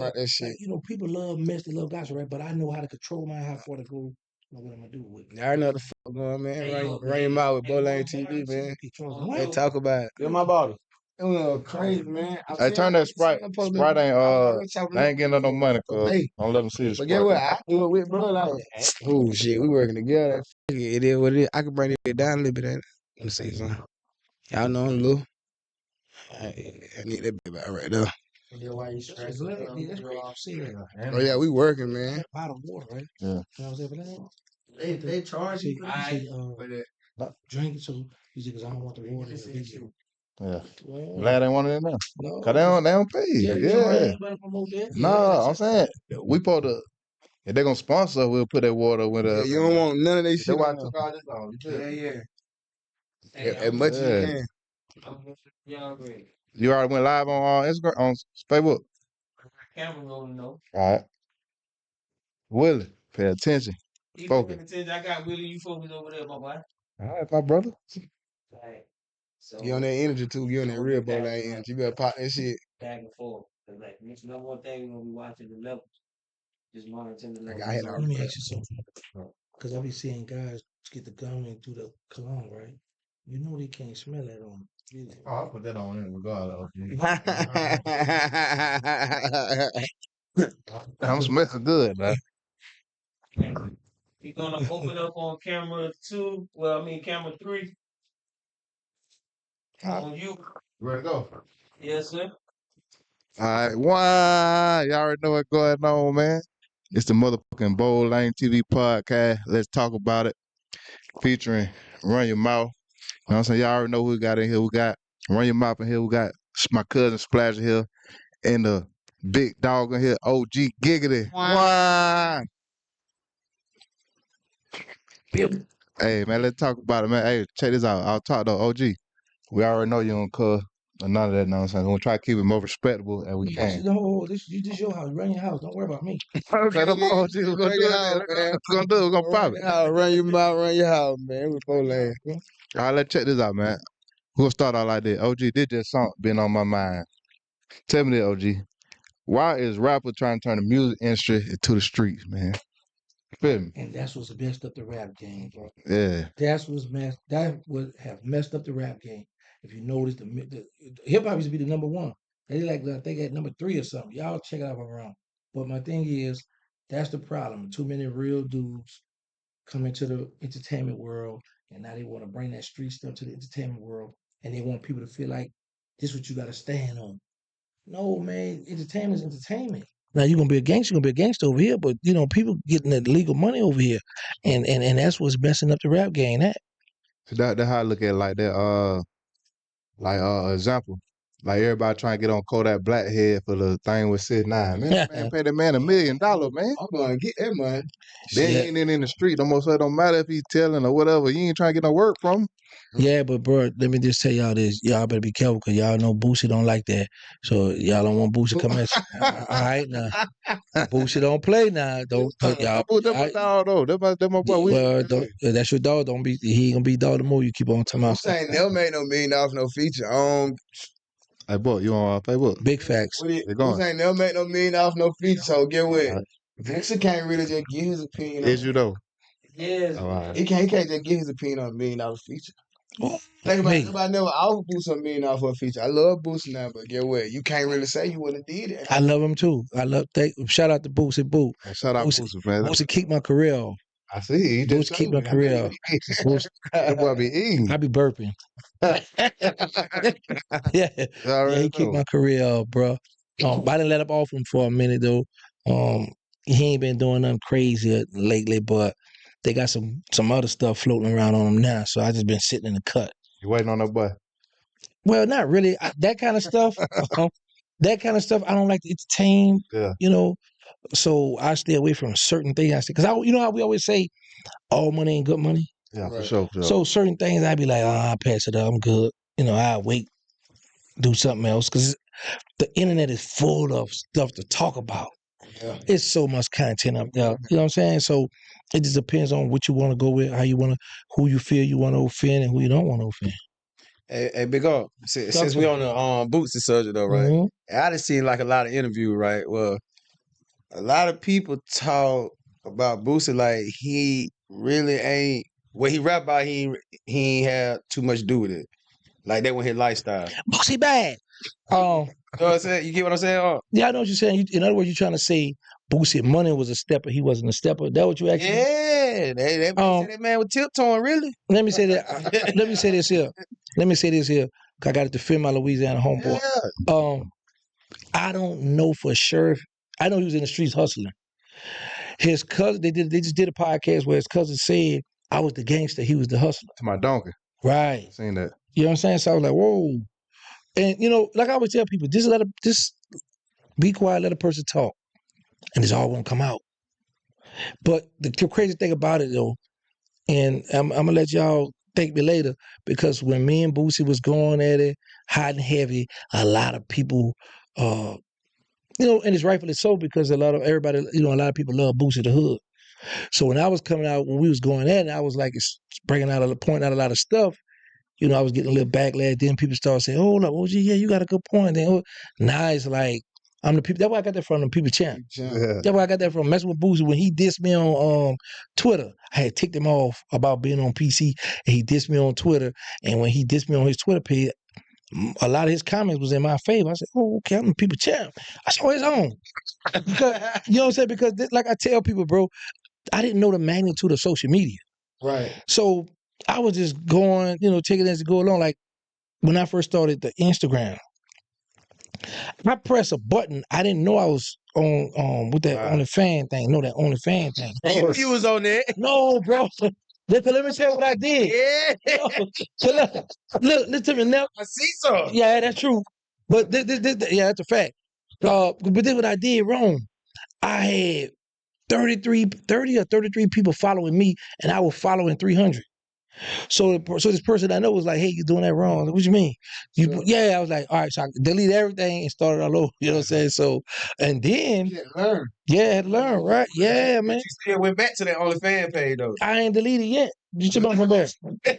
that shit. You know, people love mess, they love gossip, right? But I know how to control my how far to go. Know what I'm gonna do with it. I know the fuck going, man. Run him out with lling TV, man. They talk about it. Get my body. It was crazy, man. Hey, turn that Sprite. Sprite ain't getting no money, cuz. Don't let them see the But get Sprite. what? I do it with bro. Like, oh shit, we working together. It is what it is. I can bring it down a little bit. Let me say something. Y'all know I'm low. I need that baby right there. Yeah, why you stressed? That's crazy. Oh yeah, we working, man. Bottle of water, right? Yeah. You know what I'm saying? For that? They charge you for that. Drink it, so you say, because I don't want the water in the video. Yeah. Well, Glad they wanted it now. no. Cause they don't pay. Yeah. Nah, I'm saying we supposed to. If they gonna sponsor, we'll put that water with us. Yeah, you don't want none of that That's shit. why I took all this off. As much as you can. You already went live on Instagram on Facebook. Camera rolling though. All right. Willie, pay attention. Focus. I got Willie, you focus over there, my boy. All right, my brother. Right. So You on that energy too. You on that real ball energy. You better pop that shit. back and forth. Like next number one thing we're gonna be watching the levels. Just monitoring the levels. I had Let me ask you something. Because I be seeing guys get the gum and do the cologne, right? You know they can't smell that on. Oh, I'll put that on in regardless. I'm smelling good, man. You're gonna open up on camera 2. Well, I mean camera 3. On you. Ready to go? Yes, sir. All right, why? Y'all already know what's going on, man. It's the motherfucking Bold Lane TV podcast. Let's talk about it. Featuring Run Your Mouth. You know what I'm saying? Y'all already know who we got in here. We got Run Your Mouth in here. We got my cousin Splash in here. And the big dog in here, OG Giggity. Why? Hey, man, let's talk about it, man. Hey, check this out. I'll talk to OG. We already know you don't cuz. None of that nonsense. We're gonna try to keep it more respectable as we can. No, this your house. Run your house. Don't worry about me. Okay, that's what OG we're gonna do. We're gonna do. We're gonna pop it. Run your mouth, run your house, man. We both lane. All right, let's check this out, man. We're gonna start out like this. OG, this just something been on my mind. Tell me this, OG. Why is rapper trying to turn the music industry into the streets, man? Feel me? And that's what's messed up the rap game, bro. Yeah. That would have messed up the rap game. If you notice, the hip hop used to be the number one. They I think at number 3 or something. Y'all check it out if I'm wrong. But my thing is, that's the problem. Too many real dudes come into the entertainment world, and now they want to bring that street stuff to the entertainment world, and they want people to feel like this is what you got to stand on. No, man, entertainment is entertainment. Now you're gonna be a gangster over here, but you know people getting the legal money over here, and that's what's messing up the rap game. That's how I look at it, like that. Example. Like everybody trying to get on Kodak Blackhead for the thing with 6ix9ine. Man, pay that man $1 million, man. I'm gonna get that money. Then he ain't in the street no more, so it don't matter if he's telling or whatever. You ain't trying to get no work from him. Yeah, but bro, let me just tell y'all this. Y'all better be careful because y'all know Boosie don't like that. So y'all don't want Boosie coming at you. All right, now. Boosie don't play now. Don't y'all. That's my dog, though. That's my boy. Well, that's your dog. Don't be. He ain't gonna be dog the more you keep on talking about. I'm saying they'll make no $1 million off no feature. Hey, boy, you on Facebook? Big facts. I'm saying they'll make no $1 million off no feature. So get what? Vincent can't really just give his opinion. Is you though? Yes. Right. He can't just give his opinion on $1 million feature. Think about it. Nobody never offered Boosie $1 million for a feature. I love Boosie now, but get what? You can't really say you wouldn't have did it. I love him too. Shout out to Boosie Boo. Shout out Boosie, man. Boosie keep my career off. I see. Boosie keep my career off. That boy be eating. I be burping. Yeah, he keep my career off, bro. I didn't let up off him for a minute though. He ain't been doing nothing crazy lately, but they got some other stuff floating around on him now. So I just been sitting in the cut. You waiting on that boy? Well, not really. That kind of stuff. That kind of stuff. I don't like to entertain. Yeah. You know. So I stay away from certain things. Because you know how we always say, all money ain't good money. Yeah, right. For sure. So certain things I'd be like, I'll pass it up. I'm good. You know, I'll wait, do something else. Because the internet is full of stuff to talk about. Yeah. It's so much content up there. You know what I'm saying? So it just depends on what you want to go with, how you want to, who you feel you want to offend, and who you don't want to offend. Hey, Big O, since we on the Boosie subject though, right? I done seen like a lot of interviews, right? Well, a lot of people talk about Boosie like he really ain't what he rap about. He ain't had too much to do with it. Like that was his lifestyle. Boosie bad. You know what I'm saying? You get what I'm saying? Yeah, I know what you're saying. In other words, you're trying to say Boosie Money was a stepper. He wasn't a stepper. That what you actually? Yeah, they say that man was tiptoeing. Really? Let me say that. Let me say this here. Let me say this here. 'Cause I got to defend my Louisiana homeboy. Yeah. I don't know for sure. I know he was in the streets hustling. His cousin, they just did a podcast where his cousin said, "I was the gangster, he was the hustler." To my donkey. Right. Seen that. You know what I'm saying? So I was like, whoa. And you know, like I always tell people, just be quiet, let a person talk, and it's all gonna come out. But the crazy thing about it though, and I'm gonna let y'all thank me later, because when me and Boosie was going at it hot and heavy, a lot of people, you know, and it's rightfully so, because a lot of people love Boosie the Hood. So when I was coming out, when we was going at it, I was like pointing out a lot of stuff. You know, I was getting a little backlash. Then people started saying, "Oh, look, OG, yeah, you got a good point." Then now it's like I'm the people. That's where I got that from. The people champ. Yeah. That's where I got that from. Messing with Boosie when he dissed me on Twitter. I had ticked him off about being on PC, and he dissed me on Twitter. And when he dissed me on his Twitter page, a lot of his comments was in my favor. I said, "Oh, okay, I'm the people champ." I saw his own. Because, you know what I'm saying? Because like I tell people, bro, I didn't know the magnitude of social media. Right. So I was just going, you know, taking it as it go along. Like when I first started the Instagram, I pressed a button. I didn't know I was on with that OnlyFans thing. No, that OnlyFans thing. You was on there. No, bro. Let me tell you what I did. Yeah. No. So look, listen to me now. I see some. Yeah, that's true. But yeah, that's a fact. But this what I did wrong. I had 30 or 33 people following me, and I was following 300. So this person I know was like, "Hey, you're doing that wrong." I was like, "What you mean?" Yeah, I was like, "All right." So I deleted everything and started all over. You know what I'm saying? So, and then You had to learn. I had to learn, right? Yeah, man. You still went back to that OnlyFans page though. I ain't deleted yet. You should from there.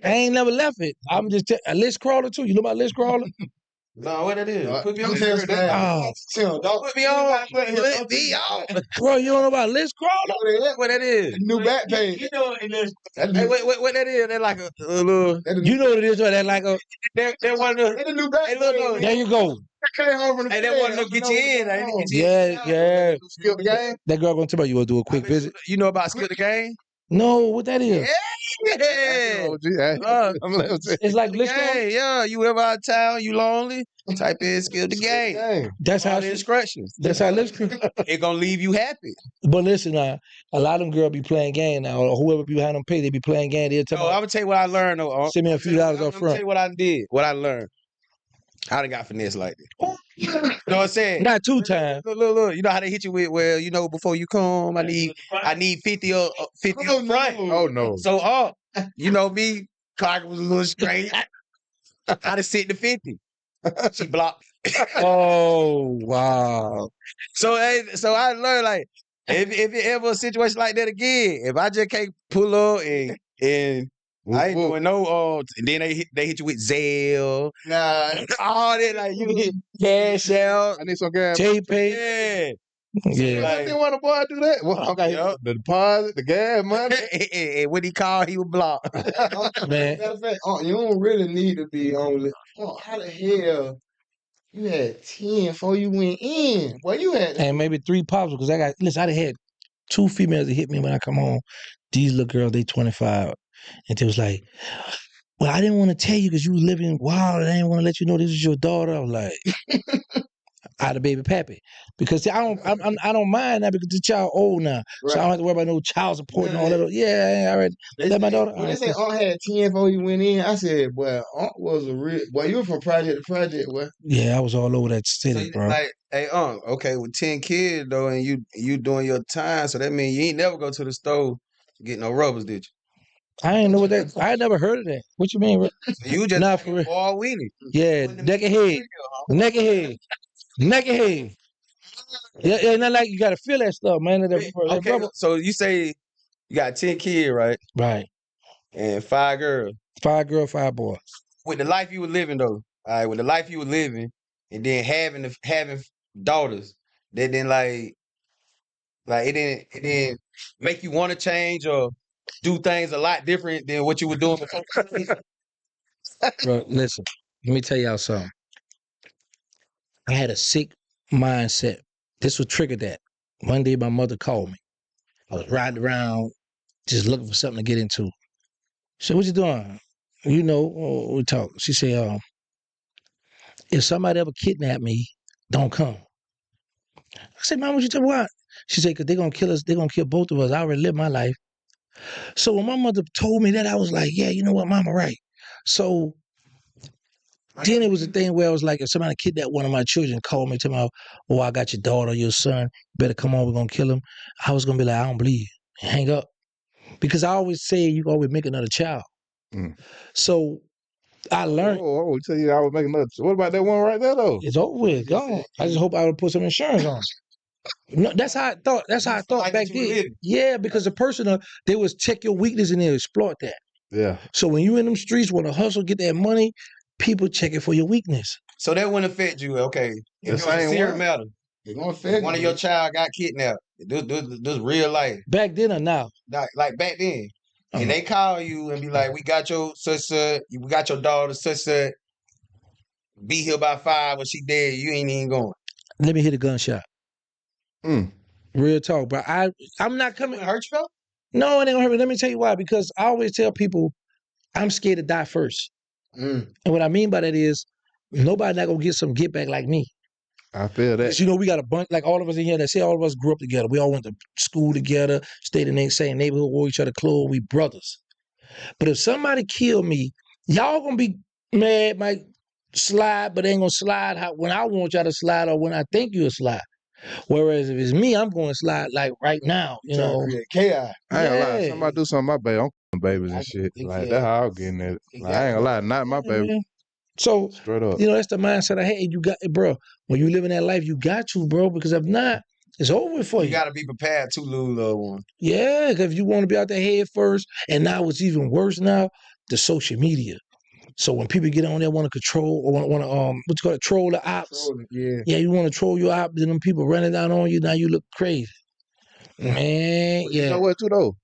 I ain't never left it. I'm just a list crawler too. You know about list crawler? No, what that is? Put me on. Oh, Put me on. Put me on. bro, you don't know about list crawler? What that is? New back page. You know, hey, what that is? That like a little. You know what it is? Right? That like a. That one of the. The new back Hey, look. There you go. I came home from the Hey, that one to get you in. Ain't it? Get you in. Yeah. Skip the game. That girl gonna tell me you want to do a quick visit. You know about Skip the Game? No, what that is? Yeah. OG, hey. I'm like, It's like The list crawler. game, yeah. You ever out of town, you lonely, type in Skip the Game. That's how All the instructions. That's how list crawler. It gonna leave you happy. But listen, a lot of them girls be playing game now, or whoever be behind them pay, they be playing game. They'll tell No, me, I'm gonna tell you what I learned though. send me a few dollars up I'm gonna front. tell you what I did, what I learned. I done got finesse like that. You know what I'm saying? Not 2 times. Look. You know how they hit you with, well, you know, before you come, I need 50 up front. Oh no. So you know me, clock was a little straight. I done sit the 50. She blocked. Oh wow! So I learned like if it ever a situation like that again, if I just can't pull up and I ain't doing no and then they hit you with Zelle, all that like you get cash out, I need some gas. J-Pay. Yeah, I didn't want a boy to do that. Well, I got the deposit, the gas money. And when he called, he was blocked. man. Matter of fact, you don't really need to be on. How the hell you had 10 before you went in? Well, you had. And maybe 3 pops because I done had 2 females that hit me when I come home. These little girls, they 25, and they was like, "Well, I didn't want to tell you because you was living wild, and I didn't want to let you know this is your daughter." I was like, "I had a baby pappy," because see, I don't mind that because the child old now, so I don't have to worry about no child support and all that. Yeah, I already let my daughter. When they say Aunt had 10 before you went in, I said, "Well, Aunt was a real. Well, you were from project to project, well." Yeah, I was all over that So city, you bro. like, hey, okay, with 10 kids though, and you doing your time, so that means you ain't never go to the store to get no rubbers, did you? I ain't know what that. I never heard of that. What you mean, bro? So you just Nah, for real. all weenie. Yeah, naked head, naked head, naked head. Yeah, not like you gotta feel that stuff, man. That Okay, rubber. so you say you got 10 kids, right? Right. And 5 girls. 5 girl, 5 boy. With the life you were living though, all right, with the life you were living, and then having daughters, that then like Like it didn't make you want to change or do things a lot different than what you were doing before. Bro, listen, let me tell y'all something. I had a sick mindset. This would trigger that. One day my mother called me. I was riding around just looking for something to get into. She said, what you doing? You know, we talk. She said, if somebody ever kidnap me, don't come. I said, Mom, what you tell me why? She said, because they're going to kill us. They're going to kill both of us. I already lived my life. So when my mother told me that, I was like, yeah, you know what, Mama, right. So then it was a thing where I was like, if somebody kidnapped one of my children, called me, tell me, oh, I got your daughter, your son, better come on, we're going to kill him. I was going to be like, I don't believe you. Hang up. Because I always say you can always make another child. Mm. So I learned. Oh, tell you I was making another. What about that one right there though? It's over with. Gone. I just hope I would put some insurance on. No, that's how I thought. That's how I thought Like back that you were then. living. Yeah, because the person, they was check your weakness and they exploit that. Yeah. So when you in them streets, want to hustle, get that money, people check it for your weakness. So that wouldn't affect you. Okay, The if it was a same serious one. matter, It gonna affect one of your child got kidnapped. This real life. Back then or now? Like back then. And Uh-huh. they call you and be like, we got your sister, we got your daughter, sister, be here by 5 or she dead, you ain't even going. Let me hit a gunshot. Mm. Real talk, bro. I'm not coming. It hurt you though? No, it ain't gonna hurt me. Let me tell you why. Because I always tell people, I'm scared to die first. And what I mean by that is, nobody not gonna get some get back like me. I feel that. Because you know we got a bunch, like all of us in here. That say all of us grew up together. We all went to school together, stayed in the same neighborhood, wore each other clothes. We brothers. But if somebody kill me, y'all gonna be mad, might slide, but ain't gonna slide how when I want y'all to slide or when I think you'll slide. Whereas if it's me, I'm going to slide like right now. You know, create chaos. I ain't gonna lie. Yeah. Somebody do something to my baby, I'm calling babies and shit. Like that's how I'm getting at it. Like, I ain't gonna lie, not my baby. So Straight up. you know that's the mindset I had. You got, bro. When you living that life, you got to, bro. Because if not, it's over for you. You got to be prepared to lose loved one. Yeah, because if you want to be out there head first, and now what's even worse now, the social media. So when people get on there, want to control or want to what you call it, troll the ops. Yeah. You want to troll your ops, then them people running down on you. Now you look crazy, man. But Yeah. you know what, too though.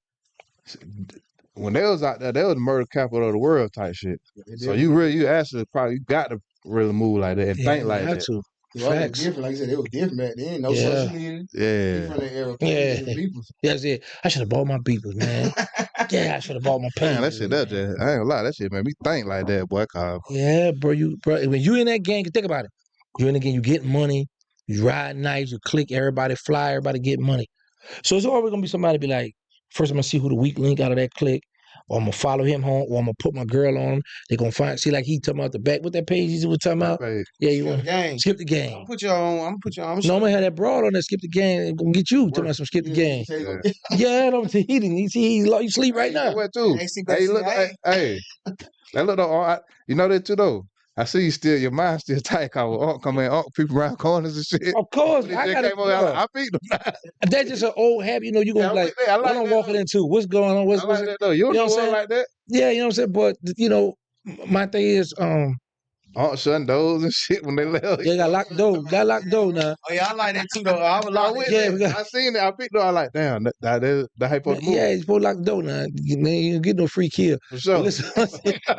When they was out there, they was the murder capital of the world type shit. So you actually probably got to really move like that and think like that. To. Well, Facts. different. Like I said, it was different back then. No Yeah. social media. Yeah. Different era. Yeah. People. That's it. I should have bought my beepers, man. Yeah, I should have bought my Man, pants. that shit, that just, I ain't gonna lie, that shit made me think like that, boy. Yeah, bro. When you in that gang, think about it. You're in the gang, you get money, you ride nice, you click, everybody fly, everybody get money. So it's always gonna be somebody be like, first I'm gonna see who the weak link out of that click, or I'm gonna follow him home, or I'm gonna put my girl on him. They're gonna see like he talking about the back. What that page he was talking about? Yeah, you want game. skip the game. I'm gonna put you on. No, I'm gonna have that broad on that skip the game and gonna get you talking about some skip the game. Yeah, don't he didn't. He sleep right now. What too? Hey, look, hey, that look though. You know that too though. I see you still, your mind still tight. Cause come in, people around corners and shit. Of course, I got it. I beat them. That's just an old habit. You know, you gonna like, what I'm walking into. What's going on? What's that though? You know what I'm saying? Like that. Yeah, you know what I'm saying. But you know, my thing is, shutting doors and shit when they left. Yeah, got locked door. Got locked door now. Oh yeah, I like that too though. I was like, I seen it. I picked it. I like, damn, that how you supposed to move. Yeah, you supposed to lock the door now. You don't get no free kill. For sure. Listen,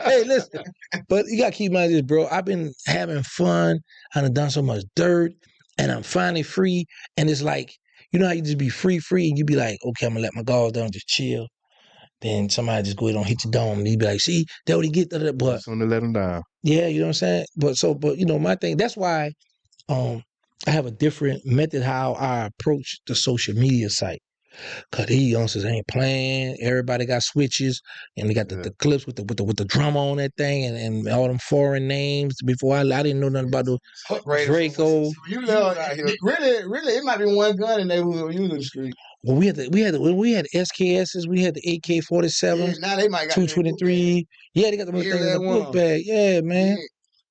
hey, listen. But you gotta keep in mind this, bro. I've been having fun. I done done so much dirt, and I'm finally free. And it's like, you know how you just be free, and you be like, okay, I'm gonna let my guards down, just chill. Then somebody just go ahead and hit your dome, and you be like, see, that what he get. But just want to let them down. Yeah, you know what I'm saying. But you know, my thing. That's why, I have a different method how I approach the social media site. Cause these youngsters ain't playing. Everybody got switches, and they got the clips with the drama on that thing, and all them foreign names. Before I didn't know nothing about the Draco. You really, it might be one gun in the neighborhood you in the street. Well, we had SKSs, we had the AK-47s, now they might got 223. Yeah, they got the thing in the book bag. Yeah, man. Yeah.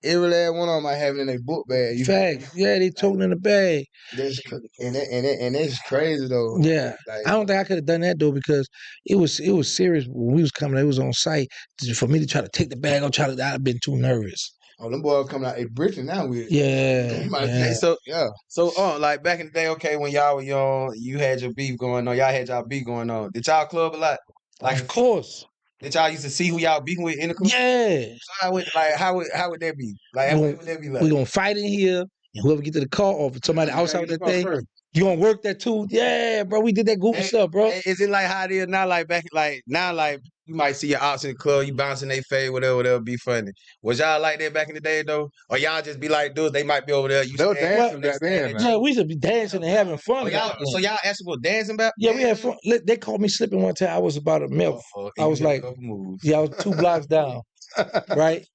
Every last one of them might have it in their book bag. Facts. Yeah, they toting in the bag. That's and that's crazy though. Yeah, I don't think I could have done that though because it was serious when we was coming. It was on site for me to try to take the bag. I've been too nervous. Oh, them boys coming out they Britain now with it. Yeah, You might yeah. say, yeah. So, like back in the day, okay, when y'all were young, you had your beef going on. Y'all had y'all beef going on. Did y'all club a lot? Like, Of course. did y'all used to see who y'all beefing with in the club? Yeah. So how would that be? Like, We what would that be like? we gonna fight in here, and whoever get to the car or if somebody outside with that thing, First. you gonna work that too? Yeah, bro. We did that goofy stuff, bro. Is it like how it is now? Like back, like now, like you might see your ops in the club, you bouncing their face, whatever, be funny. Was y'all like that back in the day though, or y'all just be like, dude, they might be over there. You They were stand- dancing they back stand then, at man. Yeah, we used to be dancing and having fun. Oh, y'all, so y'all actually was dancing about? Yeah, we had fun. They called me slipping one time. I was about a milk. I was like, yeah, I was 2 blocks down, right?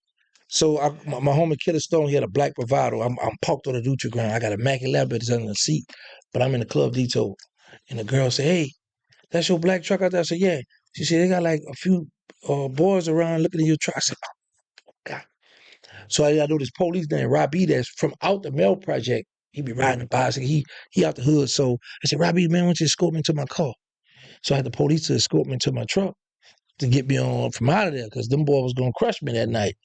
So my homie Killer Stone, he had a black bravado. I'm parked on the neutral ground. I got a Mac 11 that's under the seat, but I'm in the club detour. And the girl said, "Hey, that's your black truck out there?" I said, "Yeah." She said, "They got like a few boys around looking at your truck." I said, "Oh, God." So I know this police named Robbie that's from out the mail project. He be riding a bicycle. He out the hood. So I said, "Robbie, man, why don't you escort me to my car?" So I had the police to escort me to my truck to get me on from out of there because them boys was gonna crush me that night.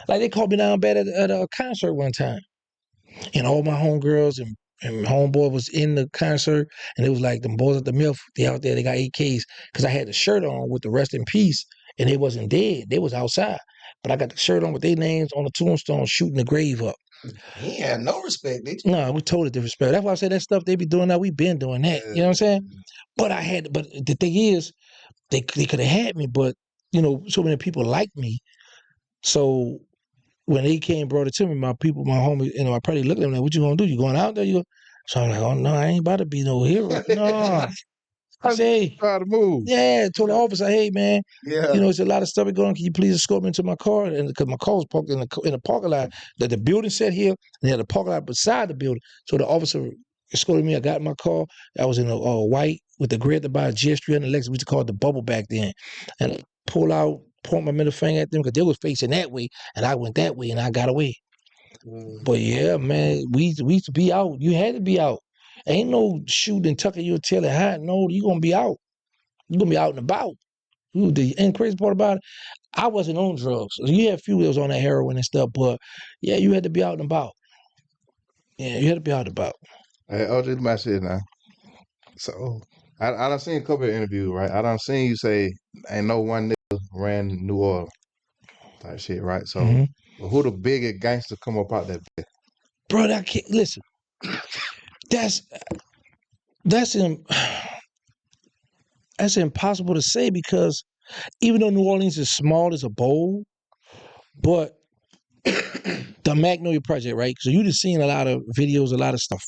Like they called me down bad at a concert one time, and all my homegirls and homeboy was in the concert, and it was like them boys at the MILF. They out there, they got AKs because I had the shirt on with the rest in peace, and they wasn't dead. They was outside, but I got the shirt on with their names on the tombstone, shooting the grave up. He had no respect, did you? No, we totally disrespect. That's why I said that stuff they be doing now. We been doing that. You know what I'm saying? But the thing is, they could have had me, but you know, so many people like me. So when they came and brought it to me, my people, my homies, you know, I probably looked at them like, "What you gonna do? You going out there?" So I'm like, "Oh no, I ain't about to be no hero." No. I say, Try to move. yeah, told the officer, "Hey man, Yeah. you know, it's a lot of stuff going on. Can you please escort me to my car?" And because my car was parked in the parking lot, that the building set here, and they had a parking lot beside the building. So the officer escorted me. I got in my car. I was in a white with the gray at the bottom, GS3 and the Lexus. We used to call it the bubble back then. And I pull out, point my middle finger at them because they was facing that way, and I went that way, and I got away. But yeah, man, we used to be out. You had to be out. Ain't no shooting, tucking your tail and hiding. No, you gonna be out. You gonna be out and about. And crazy part about it, I wasn't on drugs. You had a few that was on that heroin and stuff, but yeah, you had to be out and about. Yeah, you had to be out and about. Hey, OJ, my shit now. So I done seen a couple of interviews, right? I done seen you say ain't no one nigga ran New Orleans type shit, right? So who the biggest gangster come up out that bitch? Bro, that can't listen. That's that's impossible to say because even though New Orleans is small as a bowl, but the Magnolia Project, right? So you just seen a lot of videos, a lot of stuff.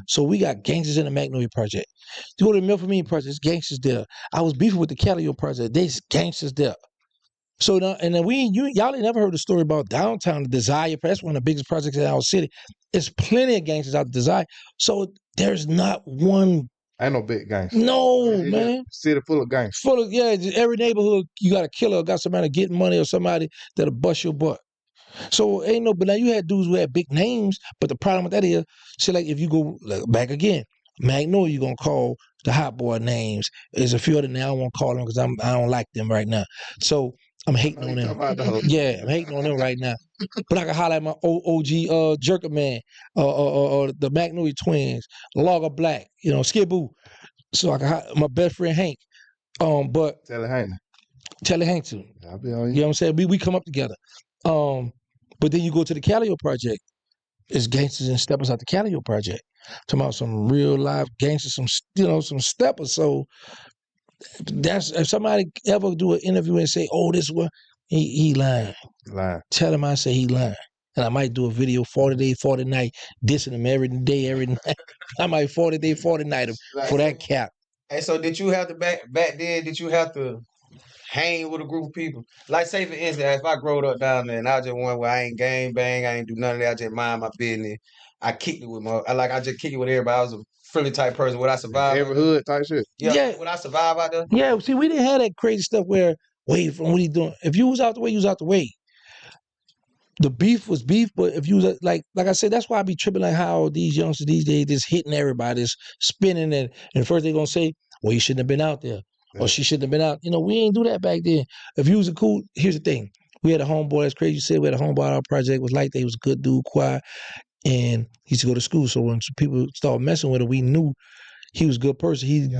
So we got gangsters in the Magnolia Project. You go to the Milford Project, there's gangsters there. I was beefing with the Calio Project, there's gangsters there. So now, and then y'all ain't never heard the story about downtown, the Desire. That's one of the biggest projects in our city. There's plenty of gangsters out the Desire. So there's not one. Ain't no big gangster. No, man. City full of gangsters. Full of, yeah, every neighborhood, you got a killer, got somebody getting money or somebody that'll bust your butt. So ain't no, but now you had dudes who had big names, but the problem with that is, see, like if you go back again, Magnolia, you're gonna call the hot boy names. There's a few other names I don't want to call them because I don't like them right now. So I'm hating on them. Yeah, I'm hating on them right now. But I can highlight my OG Jerker Man, the Magnolia Twins, Logger Black, you know, Skiboo. So I can my best friend Hank. But Tell it Hank too. I'll be on you. You know what I'm saying? We come up together. But then you go to the Calio Project. It's gangsters and steppers at the Calio Project. Talking about some real live gangsters, some steppers. So that's if somebody ever do an interview and say, "Oh, this one," he lying. Tell him I say he lying. And I might do a video 40 day, 40 night, dissing him every day, every night. I might 40 day, 40 night him for that cap. And so did you have to back then, did you have to hang with a group of people? Like say for instance, if I growed up down there and I just one where I ain't gang bang, I ain't do none of that, I just mind my business. I kicked it with I just kicked it with everybody. I was a friendly type person. Would I survive? Every hood type shit. Yeah. Would I survive out there? Yeah, see, we didn't have that crazy stuff where, wait, from what he doing. If you was out the way, you was out the way. The beef was beef, but if you was like I said, that's why I be tripping like how these youngsters these days just hitting everybody, just spinning and first they gonna say, well, you shouldn't have been out there. Or she shouldn't have been out. You know, we ain't do that back then. If you was a cool, here's the thing. We had a homeboy, that's crazy you said, we had a homeboy at our project, was like that. He was a good dude, quiet, and he used to go to school. So when people started messing with him, we knew he was a good person.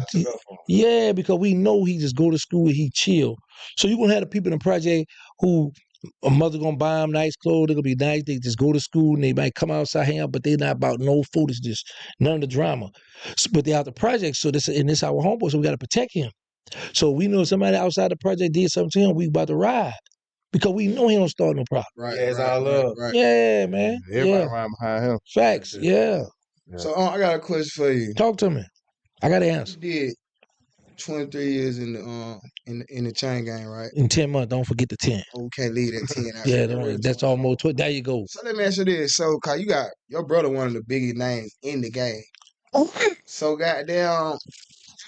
Yeah, because we know he just go to school and he chill. So you gonna have the people in the project who a mother gonna buy them nice clothes, they're gonna be nice, they just go to school and they might come outside, hang out, but they not about no foolishness, none of the drama. But they out the project, so this our homeboy, so we gotta protect him. So we know somebody outside the project did something to him, we about to ride. Because we know he don't start no problem. Right. Yeah, it's all love. Right. Yeah, man. Everybody around behind him. Facts. Yeah. So I got a question for you. Talk to me. I got to answer. You did 23 years in the chain gang, right? In 10 months, don't forget the 10. Oh, we can't leave that 10 out. Yeah, that's almost 20. There you go. So let me ask you this. So, cause you got your brother one of the biggest names in the game. So goddamn,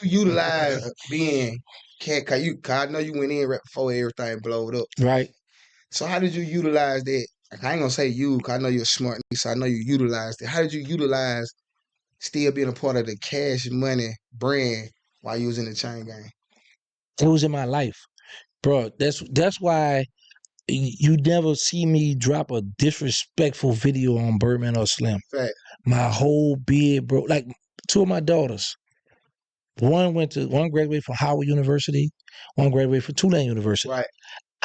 you utilize being cause I know you went in right before everything blowed up. Right. So how did you utilize that? Like, I ain't gonna say you, cause I know you're smart, so I know you utilized it. How did you utilize still being a part of the Cash Money brand while you was in the chain gang? It was in my life, bro. That's why you never see me drop a disrespectful video on Birdman or Slim. Fact. My whole beard, bro. Like 2 of my daughters. One graduated from Howard University. One graduated from Tulane University. Right.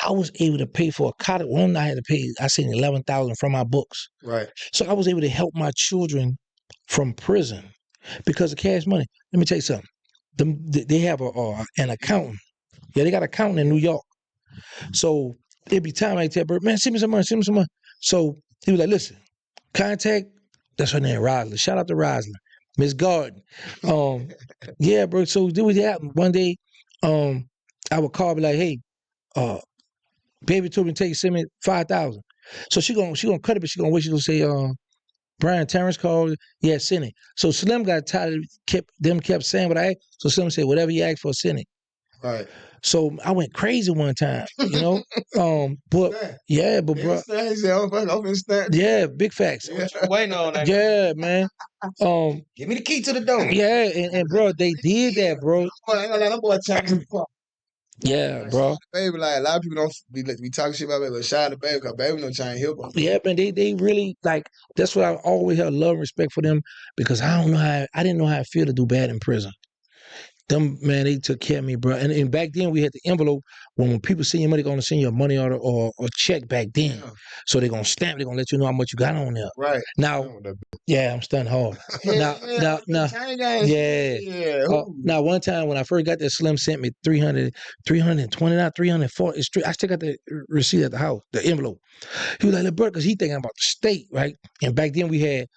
I was able to pay for a college. One I had to pay, I sent $11,000 from my books. Right. So I was able to help my children from prison because of Cash Money. Let me tell you something. They have an accountant. Yeah, they got an accountant in New York. So it'd be time I tell Bert, man, send me some money. So he was like, listen, contact, that's her name, Rosalind. Shout out to Rosalind. Miss Garden. Yeah, bro. So do what happened. One day, I would call, be like, hey, baby told me to send me 5,000. So she gonna cut it, but she gonna wait. She gonna say, Brian, Terrance called. Yeah, send it. So Slim got tired of kept saying what I asked. So Slim said, whatever you ask for, send it. Right. So I went crazy one time, you know. But yeah, but bro, yeah, big facts. Waiting on that. Yeah, man. Give me the key to the door. Yeah, and bro, they did that, bro. Yeah, bro. Baby, like a lot of people don't be talking shit about baby, but shout out to baby, because baby don't try and help them. Yeah, man, they really like. That's what I always had love and respect for them because I didn't know how it feel to do bad in prison. Them, man, they took care of me, bro. And back then we had the envelope when people send your money, they're gonna send you a money order or a check back then. Yeah. So they're gonna stamp, they're gonna let you know how much you got on there. Right. Now, yeah, I'm stunned hard. Now, yeah. Now, one time when I first got that, Slim sent me 320, not 340. I still got the receipt at the house, the envelope. He was like, bro, because he thinking about the state, right? And back then we had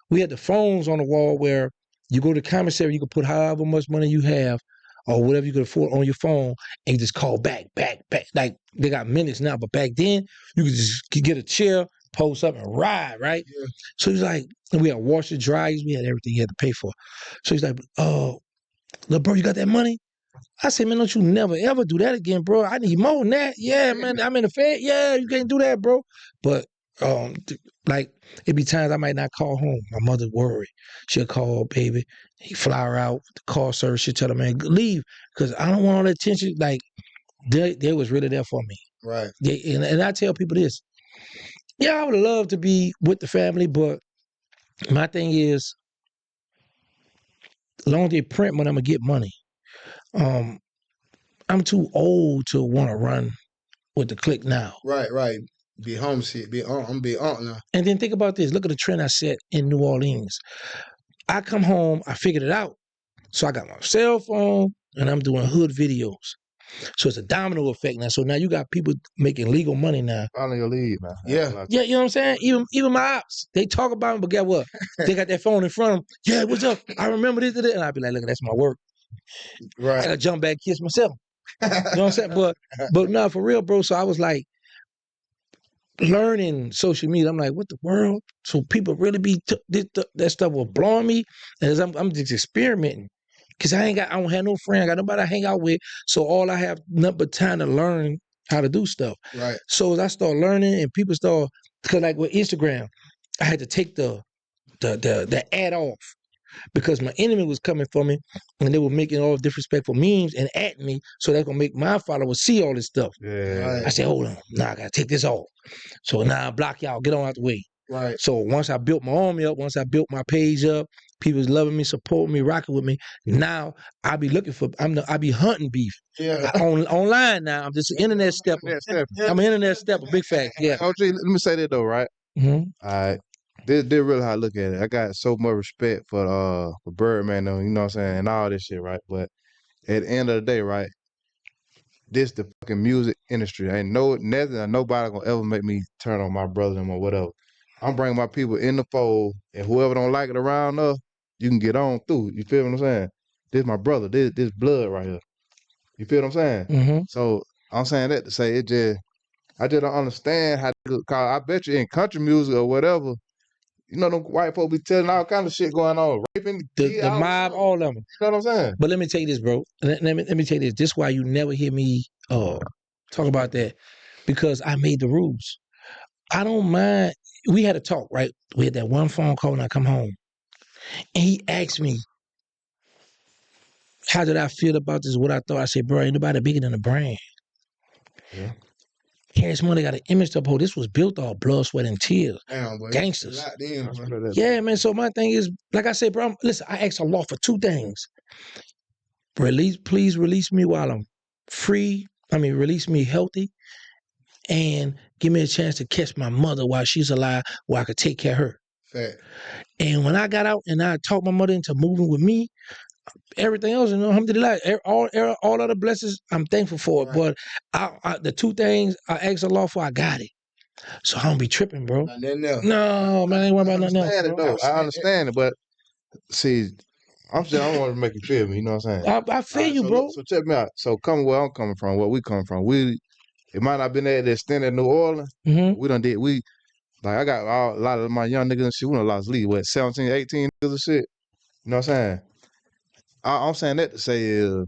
the phones on the wall where you go to the commissary, you can put however much money you have or whatever you could afford on your phone and you just call back. Like they got minutes now, but back then you could just get a chair, post up and ride, right? Yeah. So he's like, and we had washer dryers, we had everything he had to pay for. So he's like, little bro, you got that money? I said, man, don't you never ever do that again, bro. I need more than that. Yeah, man, I'm in the Fed. Yeah, you can't do that, bro. But like it'd be times I might not call home. My mother worried. She'll call, baby. He fly her out. The call service, she'll tell her, man, leave. Because I don't want all that attention. Like, they was really there for me. Right. And I tell people this. Yeah, I would love to be with the family, but my thing is, as long as they print money, I'm going to get money. I'm too old to want to run with the clique now. Right. Be homesick. I'm be aunt now. And then think about this. Look at the trend I set in New Orleans. I come home, I figured it out. So I got my cell phone and I'm doing hood videos. So it's a domino effect now. So now you got people making legal money now. Following your lead, man. Yeah, you know what I'm saying? Even my ops, they talk about them, but guess what? They got that phone in front of them. Yeah, what's up? I remember this. And I'd be like, look, that's my work. Right. I gotta jump back, kiss myself. You know what I'm saying? But no, for real, bro. So I was like, learning social media, I'm like, what the world? So people really be that stuff was blowing me, and I'm just experimenting because I don't have no friend, I got nobody to hang out with. So all I have nothing but time to learn how to do stuff. Right. So as I start learning, and people start, because like with Instagram, I had to take the ad off. because my enemy was coming for me and they were making all disrespectful memes and at me. So that's gonna make my followers see all this stuff. Yeah. I said, hold on, now I gotta take this off. So now I block y'all, get on out the way. Right. So once I built my army up, once I built my page up, people was loving me, supporting me, rocking with me. Now I be looking for, I be hunting beef. Yeah. Online now. I'm just an internet stepper. I'm an internet stepper. Big fact. Yeah. OG, let me say that though, right? Mm-hmm. All right. This really how I look at it. I got so much respect for Birdman though, you know what I'm saying, and all this shit, right? But at the end of the day, right, this the fucking music industry. Ain't nothing or nobody gonna ever make me turn on my brother or whatever. I'm bringing my people in the fold, and whoever don't like it around us, you can get on through. You feel what I'm saying? This my brother. This blood right here. You feel what I'm saying? Mm-hmm. So I'm saying that to say I just don't understand how. Cause I bet you in country music or whatever, you know, them white folks be telling all kind of shit going on, raping The mob, all of them. You know what I'm saying? But let me tell you this, bro. Let me tell you this. This is why you never hear me talk about that, because I made the rules. I don't mind. We had a talk, right? We had that one phone call when I come home, and he asked me, "How did I feel about this? What I thought?" I said, "Bro, ain't nobody bigger than the brand." Yeah. Cash Money got an image to uphold. This was built off blood, sweat, and tears. Damn, boy. Gangsters. Damn, Yeah, man. So my thing is, like I said, bro, listen, I asked Allah for two things. Please release me while I'm free. Release me healthy, and give me a chance to catch my mother while she's alive, where I could take care of her. Fact. And when I got out and I talked my mother into moving with me, everything else, alhamdulillah, all other blessings, I'm thankful for it. Right. But the two things I asked Allah for, I got it. So I don't be tripping, bro. Nothing else. No, man, I ain't worried about nothing else. I understand it, but see, I don't want to make you feel me. You know what I'm saying? I feel you, so bro. Look, so check me out. So coming where I'm coming from, where we come from, it might not been at the extent of New Orleans. Mm-hmm. I got a lot of my young niggas and shit. We done lost lead, 17, 18 niggas and shit. You know what I'm saying? I'm saying that to say is,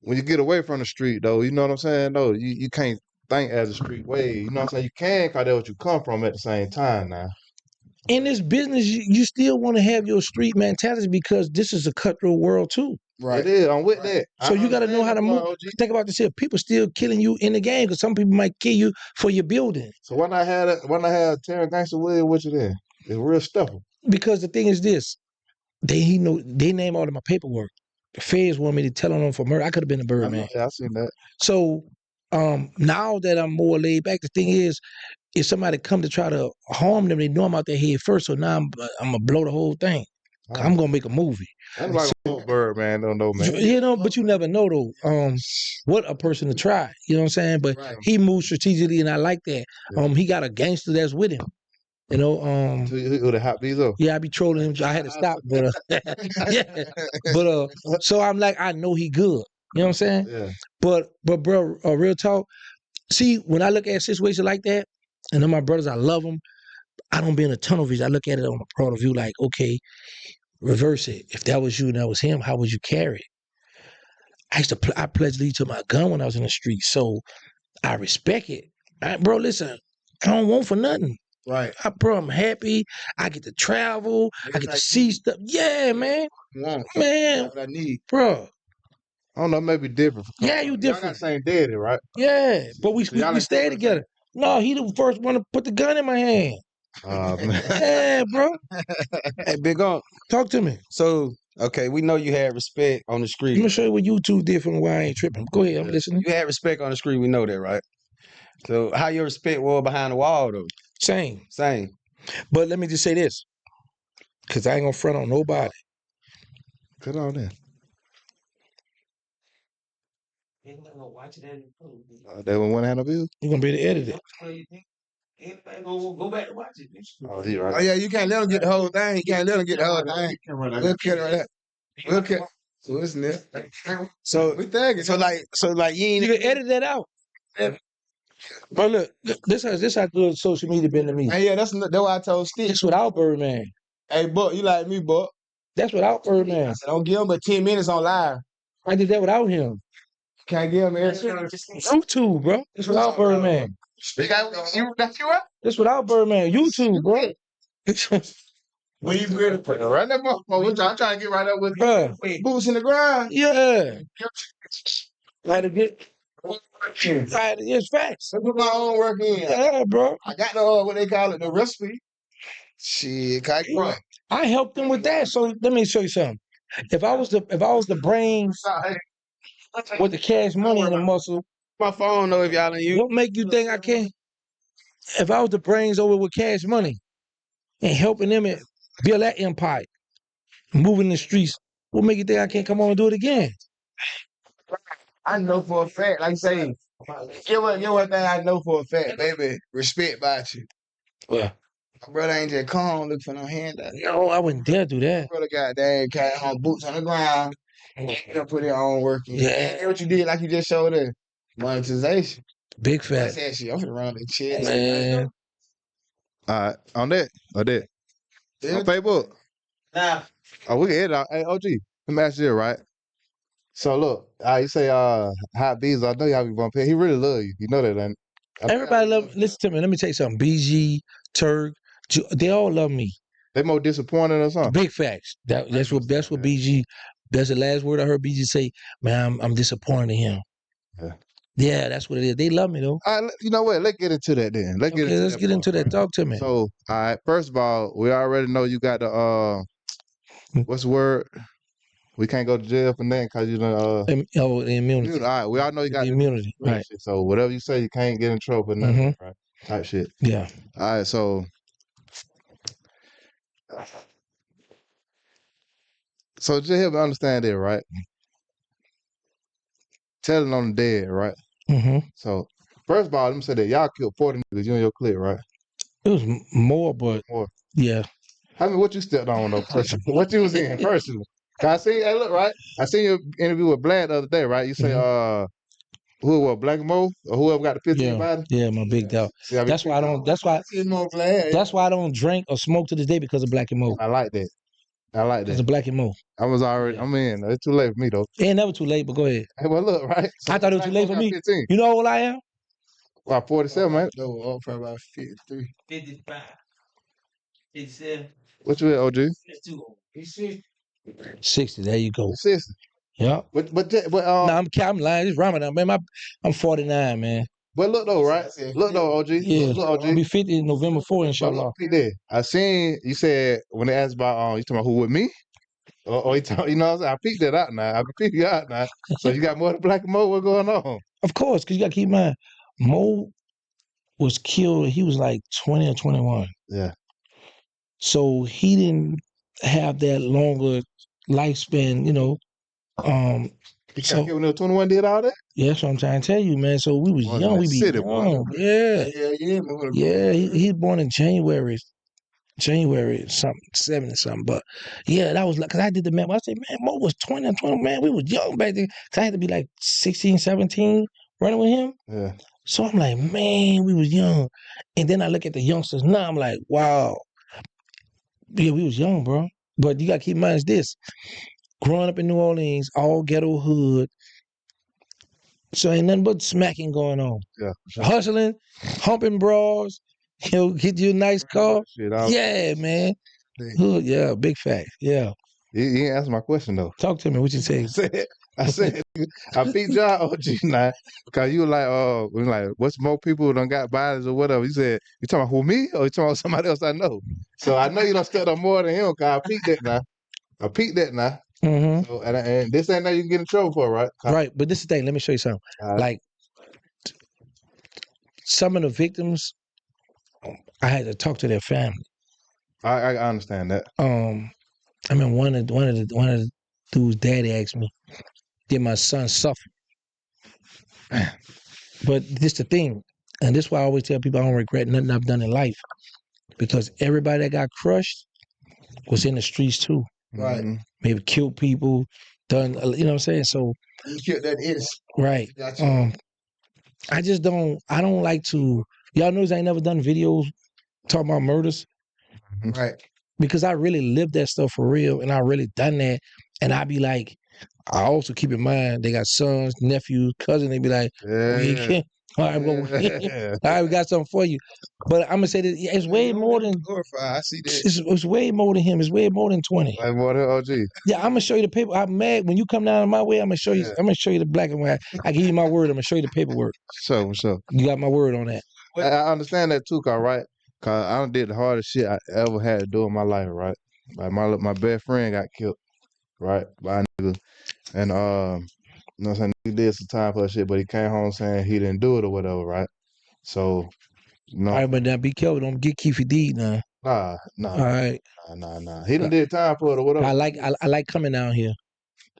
when you get away from the street, though, you know what I'm saying? No, you can't think as a street way. You know what I'm saying? You can, cause that's what you come from at the same time now. In this business, you still want to have your street mentality, because this is a cutthroat world too. Right. It is. I'm with that. So you got to know how to move. Think about this here. People still killing you in the game, because some people might kill you for your building. So when I had Terrance Gangsta with you then, it's real stuff. Because the thing is this, they name all of my paperwork. The feds want me to tell on them for murder. I could have been a bird, man. Yeah, I seen that. So now that I'm more laid back, the thing is, if somebody come to try to harm them, they know I'm out their head first. So now I'm gonna blow the whole thing. I'm gonna make a movie. That's like a bird, man. Don't know, man. You know, but you never know though. What a person to try. You know what I'm saying? But he moves strategically, and I like that. Yeah. He got a gangster that's with him. You know, with the hot bees up. Yeah, I be trolling him. I had to stop, but yeah. But so I'm like, I know he good. You know what I'm saying? Yeah. But bro, real talk. See, when I look at a situation like that, and then my brothers, I love them. I don't be in a tunnel vision. I look at it on a broader view, like, okay, reverse it. If that was you and that was him, how would you carry it? I pledged allegiance to my gun when I was in the street, so I respect it. Bro, listen, I don't want for nothing. Right. Bro, I'm happy. I get to travel. I get to see stuff. Yeah, man. Man. That's what I need. Bro. I don't know, maybe different. Yeah, you different. Y'all got the same daddy, right? Yeah, but we stay together. No, he the first one to put the gun in my hand. Man. Yeah, bro. Hey, Big Unc, talk to me. So, okay, we know you had respect on the street. Let me show you what YouTube did for me why I ain't tripping. Go ahead, I'm listening. You had respect on the street, we know that, right? So, how your respect was behind the wall, though? Same. But let me just say this, because I ain't gonna front on nobody. Cut on that. They won't have no views? You're gonna be able to edit it. Go back and watch it. Oh, he right. Oh yeah, you can't let them get the whole thing. You can't let them get the whole thing. We'll cut it right there. We'll cut. So listen there. So we thugging. So like you can edit that out. Bro, look, this how good social media been to me. Hey, yeah, that's why I told Steve. That's without Birdman. Hey, Buck, you like me, Buck? That's without Birdman. I said, don't give him but 10 minutes on live. I did that without him. Can I give him YouTube, bro. It's without Birdman. That's you right? It's without Birdman. YouTube, bro. When you ready to put right that motherfucker, I'm trying to get right up with boots in the ground. Yeah. I had to get. It's facts. I put my own work in. Yeah, bro. I got the what they call it, the recipe. Shit, I helped them with that. So let me show you something. If I was the brains with the cash money and the muscle, My phone know if y'all ain't you. what make you think I can't? If I was the brains over with cash money and helping them build that empire, moving the streets, what make you think I can't come on and do it again? I know for a fact, like I say, you one thing I know for a fact, baby, respect about you. Well, My brother ain't just come look for no handout. no, I wouldn't dare do that. My brother got dad cat on boots on the ground. He done put his own work in. Yeah. What you did, like you just showed us, monetization. Big I fat. said, shit, I'm finna run the chest. Man. On that. Yeah. On Facebook. Nah. Oh, we can hit it out. Hey, OG, let me ask you this, right? So look, you say Hot Bees, I know y'all be bumping. He really love you. You know that, ain't it? Everybody love. Listen to me. Let me tell you something. BG, Turk, they all love me. They more disappointed or something. Big facts. That's what BG. That's the last word I heard BG say. Man, I'm disappointed in him. Yeah, that's what it is. They love me though. All right, you know what? Let's get into that then. Let's get into that. Talk to me. So, all right. First of all, we already know you got the what's the word? We can't go to jail for that because you know the immunity. All right, we all know you got the immunity. Right. Shit. So whatever you say, you can't get in trouble for nothing, right? Type shit. Yeah. All right, so just help me understand it, right? Telling on the dead, right? So first of all, let me say that y'all killed 40 niggas, you and your clique, right? It was more, but yeah. I mean, what you stepped on though, personally? What you was in personally? I see, hey, look, right? I seen your interview with Vlad the other day, right? You say, who was Black Mo or whoever got the 15 body? Yeah, my big dog. That's why I don't. That's why I don't drink or smoke to this day because of Black and Mo. I like that. Because of Black and Mo. I was already. I mean, it's too late for me though. It ain't never too late, but go ahead. Hey, well, look, right? So I thought it was too late for me. 15. You know how old I am? About 47, man. No, probably about 53. 55. 57. What you at, OG? That's too old. He's 60. 60. There you go. 60. Yeah. But I'm lying. It's Ramadan, man. I'm 49, man. But look though, right? Look though, OG. Yeah. Look, OG. I'll be 50 in November 4, inshallah. I seen you said when they asked about you talking about who with me? Or you talking, you know what I'm saying? I peeked that out now. I peeked you out now. So you got more than Black and Mo? What's going on? Of course, because you got to keep in mind, Mo was killed. He was like 20 or 21. Yeah. So he didn't have that longer lifespan, you know. He got killed when he was 21, did all that? Yeah, that's what I'm trying to tell you, man. So we was young. We be young. Boy. Yeah. He born in January something, 70 something. But yeah, that was like, because I did the math. I said, man, Mo was 20 or 20. Man, we was young back then. Because I had to be like 16, 17 running with him. Yeah. So I'm like, man, we was young. And then I look at the youngsters now. I'm like, wow. Yeah, we was young, bro. But you got to keep in mind this. Growing up in New Orleans, all ghetto hood. So ain't nothing but smacking going on. Yeah. Sure. Hustling, humping bras. Get you a nice car. Yeah, man. Hood, yeah, big fact. Yeah. You didn't answer my question though. Talk to me. What you say? I said I beat y'all OG now because you were like, what's more people done got bodies or whatever? You said, you talking about who, me, or you talking about somebody else I know? So I know you done stepped on more than him because I peeked that now. So, and this ain't that you can get in trouble for, right? Right, but this is the thing. Let me show you something. Like some of the victims, I had to talk to their family. I understand that. I mean, one of the dude's daddy asked me, "Did my son suffer?" But this the thing, and this is why I always tell people I don't regret nothing I've done in life, because everybody that got crushed was in the streets too. Right. Maybe killed people, done. You know what I'm saying? So you killed that is right. Gotcha. I just don't. I don't like to. Y'all notice I ain't never done videos talking about murders. Right. Because I really lived that stuff for real, and I really done that. And I be like, I also keep in mind they got sons, nephews, cousins. They be like, All right, well, all right, we got something for you. But I'm gonna say this: it's way more than glorified. I see that. it's way more than him. It's way more than 20. Like more than OG. Yeah, I'm gonna show you the paper. I'm mad when you come down my way. I'm gonna show you. Yeah. I'm gonna show you the black and white. I give you my word. I'm gonna show you the paperwork. So. You got my word on that. I understand that too, Carl, right? Cause I done did the hardest shit I ever had to do in my life, right? Like my best friend got killed, right? By a nigga. And you know what I'm saying? He did some time for that shit, but he came home saying he didn't do it or whatever, right? So, you know. All right, but now be careful. Don't get Keefy D now. Nah. All right. Nah. He done did time for it or whatever. I like coming down here.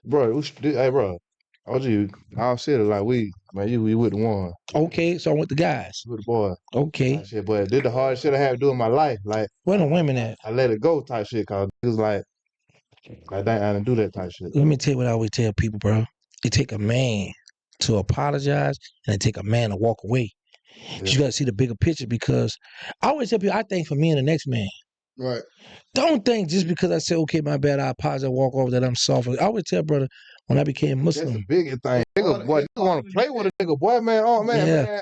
Bro, hey, bro. OG, I'll say it like we with the one. Okay, so I went the guys. With the boy. Okay. Shit, but did the hardest shit I had to do in my life. Like, where the women at? I let it go type shit, cause it was like I didn't do that type shit. Let me tell you what I always tell people, bro. It take a man to apologize and it take a man to walk away. Yeah. You gotta see the bigger picture because I always tell people I think for me and the next man. Right. Don't think just because I say, okay, my bad, I apologize, walk over that I'm soft. I always tell brother when I became Muslim. That's the biggest thing. Nigga, boy, you want to play with a nigga, boy, man. Oh, man, yeah. man.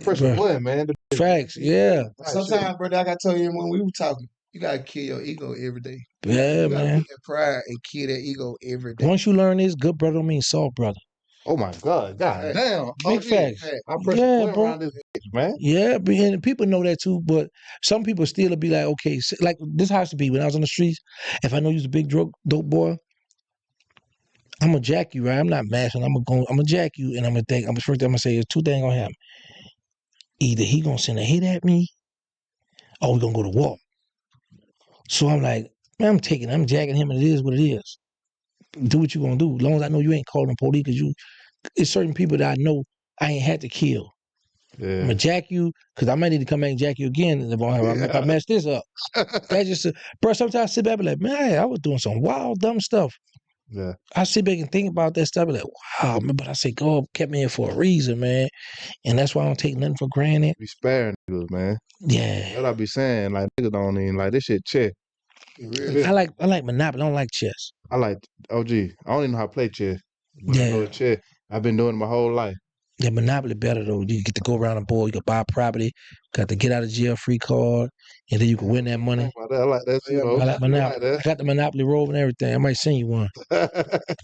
Press the button, man. Facts, yeah. Sometimes, brother, I gotta tell you when we were talking, you gotta kill your ego every day. Yeah, you gotta man. put that pride and kill that ego every day. Once you learn this, good brother don't mean soft brother. Oh my God, God damn. Big facts. I press the button around this bitch, man. Yeah, and people know that too, but some people still will be like, okay, like this has to be when I was on the streets, if I know you're a big dope boy, I'm gonna jack you, right? I'm not mashing, I'm gonna jack you, and I'm gonna think, first thing I'm gonna say is two things gonna happen. Either he gonna send a hit at me, or we gonna go to war. So I'm like, man, I'm jacking him, and it is what it is. Do what you gonna do. As long as I know you ain't calling the police, because it's certain people that I know I ain't had to kill. Yeah. I'm gonna jack you, because I might need to come back and jack you again if I mess this up. That's just, bro, sometimes I sit back and be like, man, I was doing some wild, dumb stuff. Yeah. I sit back and think about that stuff, and like, wow, man, but I say, God kept me here for a reason, man. And that's why I don't take nothing for granted. Be sparing niggas, man. Yeah. What I be saying, like, niggas don't even, like, this shit chess. I like Monopoly, I don't like chess. I like OG. I don't even know how to play chess. But I know chess. I've been doing it my whole life. Yeah, Monopoly better though. You get to go around the board, you can buy property, got to get out of jail free card, and then you can win that money. I like that too. I like Monopoly. I got the Monopoly robe and everything. I might send you one.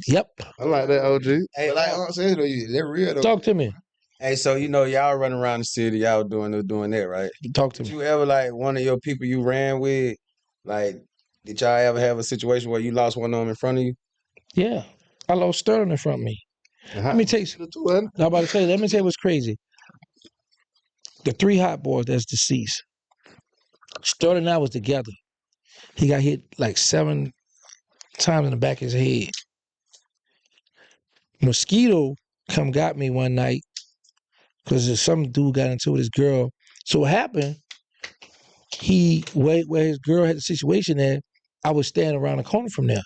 Yep. I like that, OG. Hey, like Aunt said though, they're real though. Talk to me. Hey, so y'all running around the city, y'all doing that, right? Talk to me. Did you ever like one of your people you ran with, like, did y'all ever have a situation where you lost one of them in front of you? Yeah, I lost Sterling in front of me. Let me tell you. I'm about to tell you. Let me tell you what's crazy. The three hot boys that's deceased. Sterling and I was together. He got hit like 7 times in the back of his head. Mosquito come got me one night because some dude got into it with his girl. So what happened? Where his girl had the situation at, I was standing around the corner from there.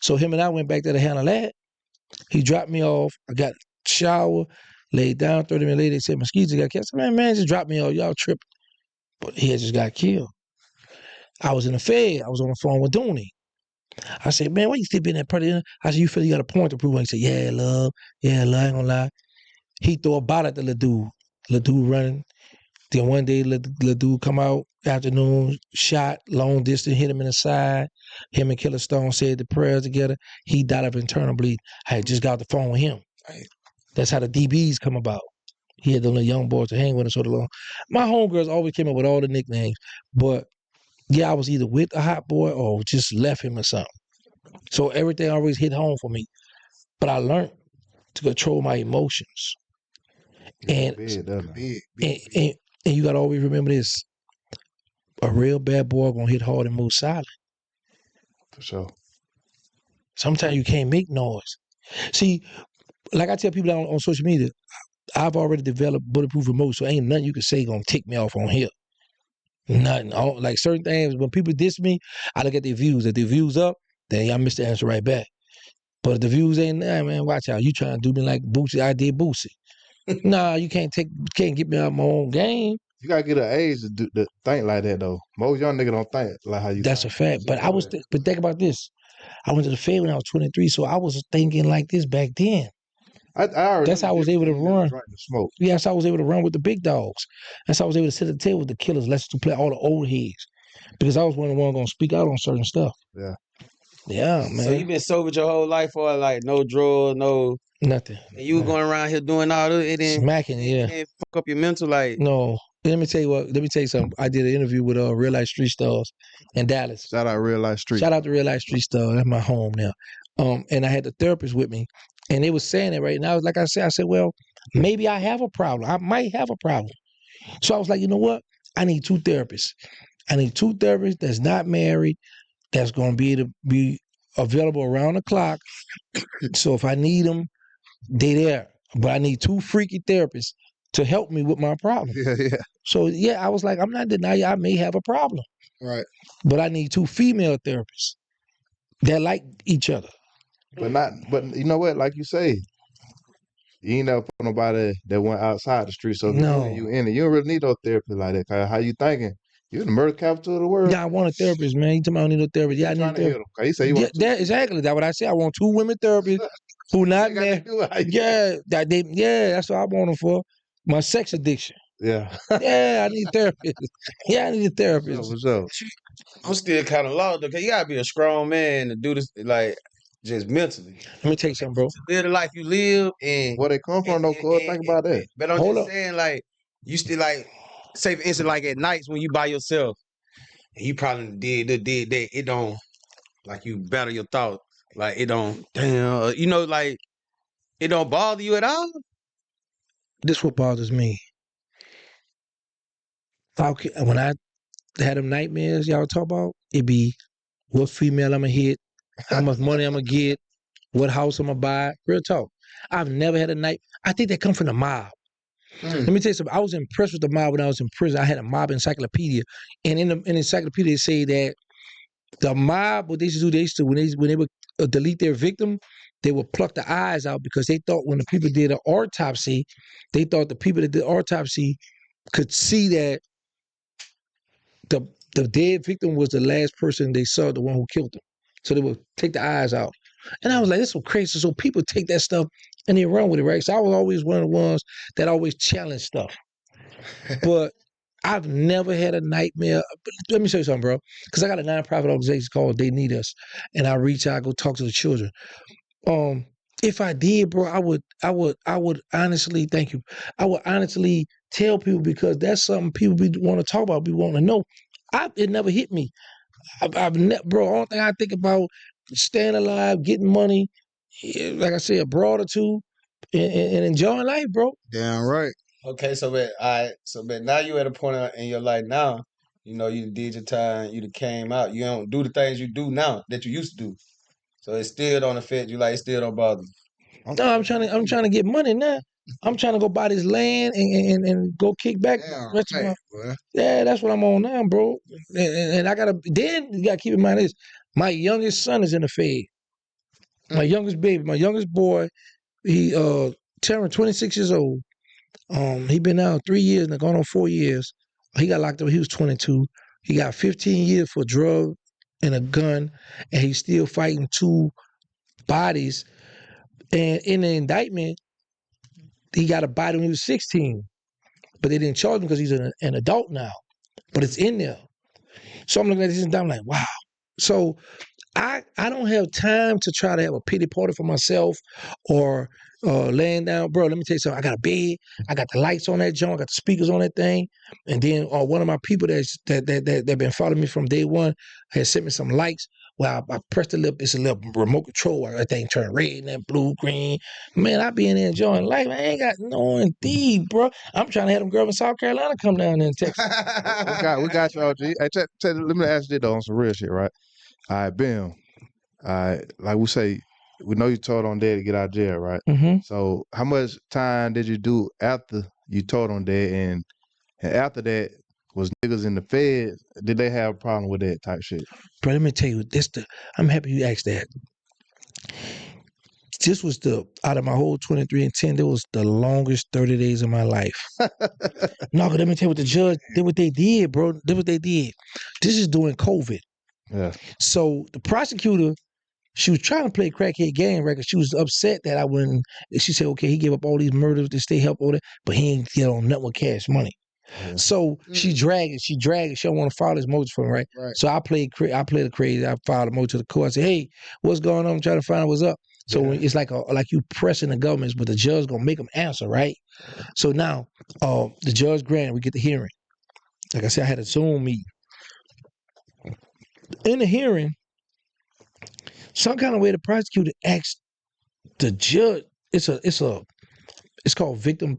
So him and I went back there to handle that. He dropped me off. I got shower, laid down. 30 minutes later, they said mosquitoes got killed. I said, man, just drop me off. Y'all tripping. But he had just got killed. I was in the Fed. I was on the phone with Dooney. I said, man, why you still being that party? I said, you feel you got a point to prove? He said, yeah, love. Yeah, love, I ain't gonna lie. He threw a bottle at the little dude. Little dude running. Then one day, little dude come out, afternoon, shot, long distance, hit him in the side. Him and Killer Stone said the prayers together. He died of internal bleed. I had just got off the phone with him. That's how the DBs come about. He had the little young boys to hang with him so long. My homegirls always came up with all the nicknames. But, yeah, I was either with a hot boy or just left him or something. So everything always hit home for me. But I learned to control my emotions. And you got to always remember this. A real bad boy going to hit hard and move silent. For sure. Sometimes you can't make noise. See, like I tell people on social media, I've already developed bulletproof remote, so ain't nothing you can say going to tick me off on here. Nothing. Like certain things, when people diss me, I look at their views. If their views up, then I miss the answer right back. But if the views ain't there, man, watch out. You trying to do me like Boosie, I did Boosie. Nah, you can't get me out of my own game. You gotta get an age to think like that though. Most young niggas don't think like how you. That's a fact. But but think about this. I went to the Fed when I was 23, so I was thinking like this back then. I already That's how I was able to run. Drink the smoke. Yeah, that's how I was able to run with the big dogs. That's how I was able to sit at the table with the killers, listen to play all the old heads. Because I was one of the ones going to speak out on certain stuff. Yeah. Yeah, man. So you been sober your whole life, or like no drugs, no nothing. and you going around here doing all this, it didn't Smacking, yeah. fuck up your mental, like. No. Let me tell you what. Let me tell you something. I did an interview with Real Life Street Stars in Dallas. Shout out Real Life Street. Shout out to Real Life Street Stars. That's my home now. And I had the therapist with me, and they was saying it right now. Like I said, well, maybe I have a problem. I might have a problem. So I was like, you know what? I need 2 therapists. I need 2 therapists that's not married, that's going to be able to be available around the clock. So if I need them, they there. But I need 2 freaky therapists to help me with my problem. Yeah. So yeah, I was like, I'm not denying I may have a problem. Right. But I need 2 female therapists that like each other. But you know what? Like you say, you ain't never put nobody that went outside the street. So No. you in it. You don't really need no therapy like that. Cause how you thinking? You in the murder capital of the world. Yeah, I want a therapist, man. You tell me I don't need no therapist. Yeah, I need a therapist. He say you want exactly. That's what I said. I want 2 women therapists who not married. Yeah, that's what I want them for. My sex addiction. Yeah. Yeah, I need a therapist. Yeah, I need a therapist. What's up? I'm still kind of lost though, cause you gotta be a strong man to do this, like just mentally. Let me tell you something, bro. To live the life you live, and where they come from, though, cuz think about that. But I'm just saying, like, you still like, say for instance, like at nights when you by yourself, and you probably did that, it don't, like you battle your thoughts, like it don't, damn, you know, like it don't bother you at all. This what bothers me. When I had them nightmares y'all talk about, it be what female I'm gonna hit, how much money I'm gonna get, what house I'm gonna buy. Real talk. I've never had a night. I think that come from the mob. Let me tell you something. I was impressed with the mob when I was in prison. I had a mob encyclopedia, and in the encyclopedia they say that the mob, what they used to do, when they would delete their victim, they would pluck the eyes out because they thought when the people did an autopsy, they thought the people that did autopsy could see that the dead victim was the last person they saw, the one who killed them. So they would take the eyes out. And I was like, this is so crazy. So people take that stuff and they run with it, right? So I was always one of the ones that always challenge stuff. But I've never had a nightmare. Let me show you something, bro. Because I got a nonprofit organization called They Need Us. And I reach out, go talk to the children. If I did, bro, I would honestly, thank you. I would honestly tell people because that's something people want to talk about, people want to know. It never hit me. Bro, only thing I think about staying alive, getting money, like I said, abroad or 2, and enjoying life, bro. Damn right. Okay, so but now you at a point in your life now, you know, you did your time, you came out, you don't do the things you do now that you used to do. So it still don't affect you, like it still don't bother you. No, I'm trying to get money now. I'm trying to go buy this land and go kick back. Damn right, yeah, that's what I'm on now, bro. And I then you gotta keep in mind this. My youngest son is in the Fed. My youngest baby, my youngest boy, he Terrance, 26 years old. He been out 3 years and going on 4 years. He got locked up. He was 22. He got 15 years for drug and a gun, and he's still fighting 2 bodies. And in the indictment, he got a body when he was 16, but they didn't charge him because he's an adult now. But it's in there. So I'm looking at this and I'm like, wow. So I don't have time to try to have a pity party for myself or laying down. Bro, let me tell you something. I got a bed. I got the lights on that joint. I got the speakers on that thing. And then one of my people that been following me from day one has sent me some lights. Well, I pressed the it's a little remote control. That thing turned red and then blue, green. Man, I be in there enjoying life. I ain't got no indeed, bro. I'm trying to have them girls in South Carolina come down there in Texas. we got you, OG. Hey, let me ask you though on some real shit, right? All right, Bim. Like we say, we know you told on dad to get out of jail, right? Mm-hmm. So how much time did you do after you told on dad, and after that was niggas in the Fed? Did they have a problem with that type shit? Bro, let me tell you I'm happy you asked that. This was out of my whole 23 and 10, that was the longest 30 days of my life. No, let me tell you what the judge did. What they did, bro. Did what they did. This is during COVID. Yeah. So the prosecutor She was trying to play crackhead game, right? Cause she was upset that I wouldn't. She said, okay, he gave up all these murders to stay help all that, but he ain't get on nothing with cash money. So she dragged it. She don't want to follow this motion for him, right? So I played the crazy. I filed a motion to the court. I said, hey, what's going on? I'm trying to find out what's up. So it's like you pressing the government, but the judge gonna make them answer, right? So now the judge granted, we get the hearing. Like I said, I had a Zoom meeting. In the hearing, some kind of way the prosecutor asked the judge. It's called victim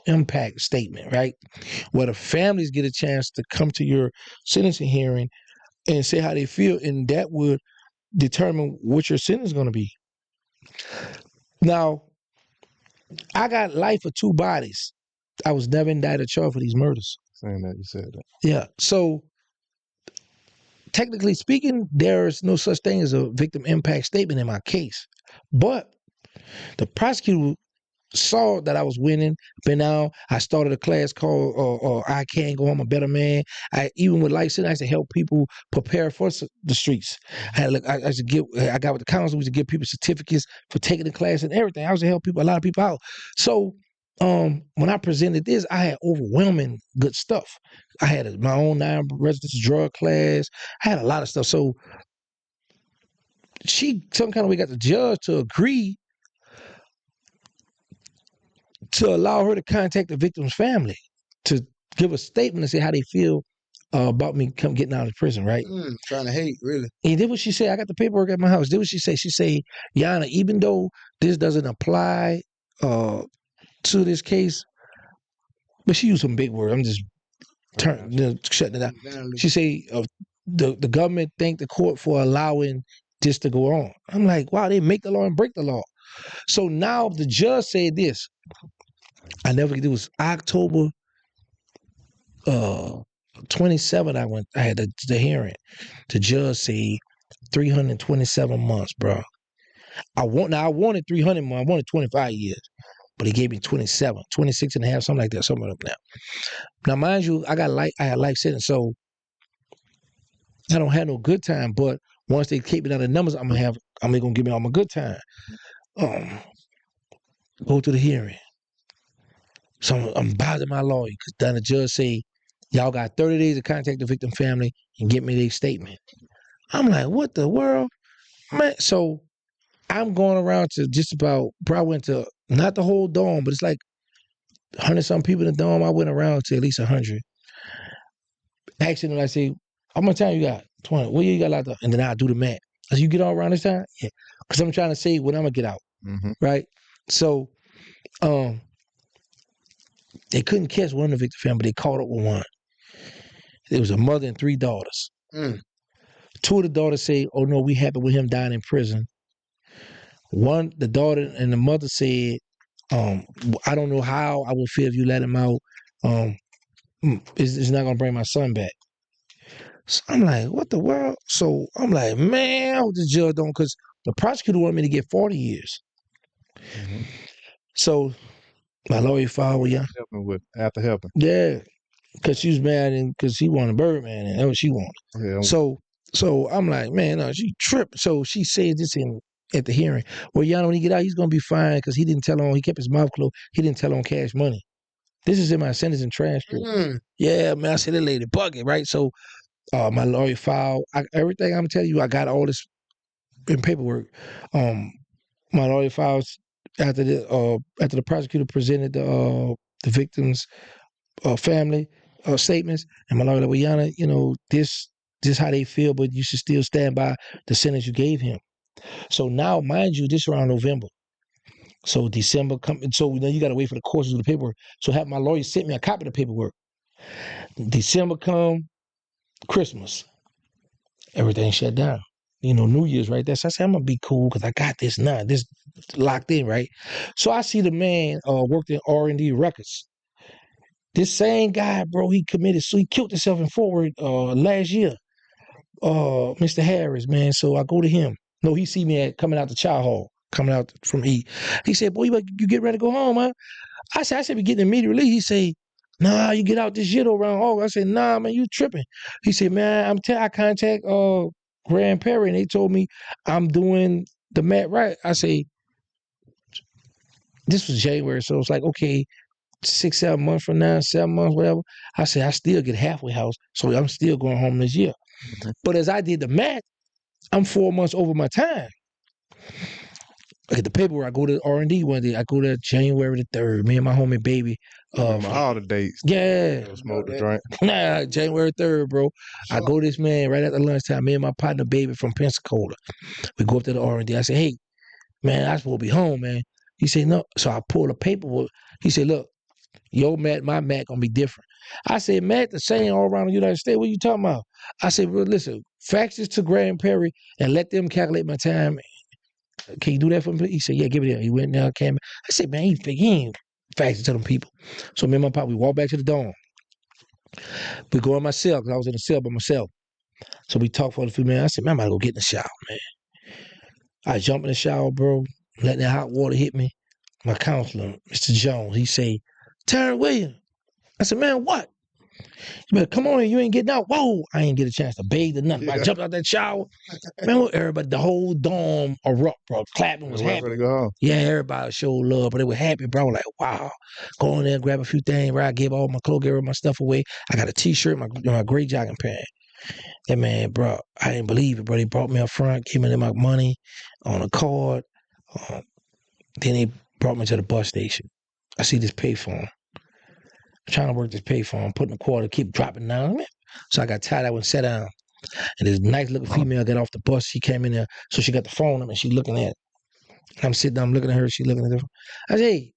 impact statement, right? Where the families get a chance to come to your sentencing hearing and say how they feel, and that would determine what your sentence is going to be. Now, I got life for 2 bodies. I was never indicted or charged for these murders. Saying that, you said that. Yeah. So, technically speaking, there is no such thing as a victim impact statement in my case. But the prosecutor saw that I was winning. But now I started a class called I Can Go Home a Better Man. Even with life sentence, I used to help people prepare for the streets. I got with the council, we used to give people certificates for taking the class and everything. I used to help a lot of people out. So when I presented this, I had overwhelming good stuff. I had my own 9 residence drug class. I had a lot of stuff. So she some kind of way got the judge to agree to allow her to contact the victim's family to give a statement and say how they feel about me getting out of prison, right? Trying to hate, really. And did what she said. I got the paperwork at my house. Did what she said. She said, Yana, even though this doesn't apply to this case, but she used some big words. I'm just shutting it out. She said, the government thanked the court for allowing this to go on. I'm like, wow, they make the law and break the law. So now the judge said this. I never forget. It was October 27. I had the hearing. The judge said 327 months, bro. I wanted 300 months. I wanted 25 years, but he gave me 27, 26 and a half, something like that, something up now. Now, mind you, I had life sentence, so I don't have no good time. But once they keep me down the numbers, I'm gonna give me all my good time. Go to the hearing. So I'm bothering my lawyer because then the judge say, y'all got 30 days to contact the victim family and get me their statement. I'm like, what the world? Man, so I'm going around to just about, probably went to, not the whole dome, but it's like 100-some people in the dome. I went around to at least 100. Asking them, I say, how much time you got? 20. What you got like that? And then I do the math. I say, you get all around this time? Yeah. Because I'm trying to say when I'm going to get out. Right? So, they couldn't catch one of the victim family. They caught up with one. There was a mother and 3 daughters. 2 of the daughters say, oh no, we happy with him dying in prison. One, the daughter and the mother said, I don't know how I will feel if you let him out. It's not going to bring my son back. So I'm like, what the world? So I'm like, man, I hope the judge don't, because the prosecutor wanted me to get 40 years. So my lawyer filed with After helping. Yeah, because she was mad and because he wanted Birdman and that's what she wanted. Yeah. So I'm like, man, no, she tripped. So she said this at the hearing. Well, y'all, when he get out, he's gonna be fine because he didn't tell on. He kept his mouth closed. He didn't tell on cash money. This is in my sentencing transcript. Yeah, man, I said that lady bucket, right? So my lawyer filed everything. I'm telling you, I got all this in paperwork. My lawyer files after the prosecutor presented the victim's family statements, and my lawyer like, well, Yana, you know, this how they feel, but you should still stand by the sentence you gave him. So now, mind you, this around November. So December come, so then you got to wait for the courts to do the paperwork. So have my lawyer sent me a copy of the paperwork. December come, Christmas, everything shut down. You know, New Year's right there. So I said, I'm gonna be cool because I got this now. This locked in, right? So I see the man worked in R&D Records. This same guy, bro, he killed himself in Fort Worth last year. Mr. Harris, man. So I go to him. No, he see me coming out the chow hall, coming out from E. He said, boy, you get ready to go home, huh? I said, we getting immediate release. He say, nah, you get out this year around August. I said, nah, man, you tripping. He said, man, I contact Grand Prairie, and they told me I'm doing the mat right. I say, this was January, so it's like, okay, 6, 7 months from now, 7 months, whatever. I said, I still get halfway house, so I'm still going home this year. But as I did the math, I'm 4 months over my time. I get the paperwork. I go to R&D one day. I go there January the 3rd. Me and my homie baby. Remember all the dates. Yeah. Smoke the drink. Nah, January 3rd, bro. I go this man right after lunchtime. Me and my partner baby from Pensacola. We go up to the R&D. I say, hey, man, I supposed to be home, man. He said, no. So I pull the paperwork. He said, look, your mat, my mat gonna be different. I said, mat the same all around the United States. What you talking about? I said, well, listen, fax this to Grand Prairie and let them calculate my time. Can you do that for me? He said, yeah, give it here. He went down, came. I said, man, he ain't faxing to them people. So me and my pop, we walk back to the dorm. We go in my cell, because I was in the cell by myself. So we talked for a few minutes. I said, man, I'm about to go get in the shower, man. I jump in the shower, bro, letting that hot water hit me. My counselor, Mr. Jones, he say, Terrance Williams. I said, man, what? You better come on here, you ain't getting out. Whoa, I ain't get a chance to bathe or nothing. I jumped out that shower. Man, everybody, the whole dorm erupt, bro. Clapping was happy. To go home. Yeah, everybody showed love, but they were happy, bro. Like, wow. Go in there, grab a few things, right? I gave all my clothes, gave all my stuff away. I got a t-shirt, my gray jogging pant. That man, bro, I didn't believe it, bro. He brought me up front, gave me my money on a card. Then he brought me to the bus station. I see this payphone. I'm trying to work this payphone, putting the quarter, keep dropping down. So I got tired. I went and sat down. And this nice looking female got off the bus. She came in there. So she got the phone up and she looking at it. I'm sitting down, I'm looking at her. She looking at the phone. I say, hey,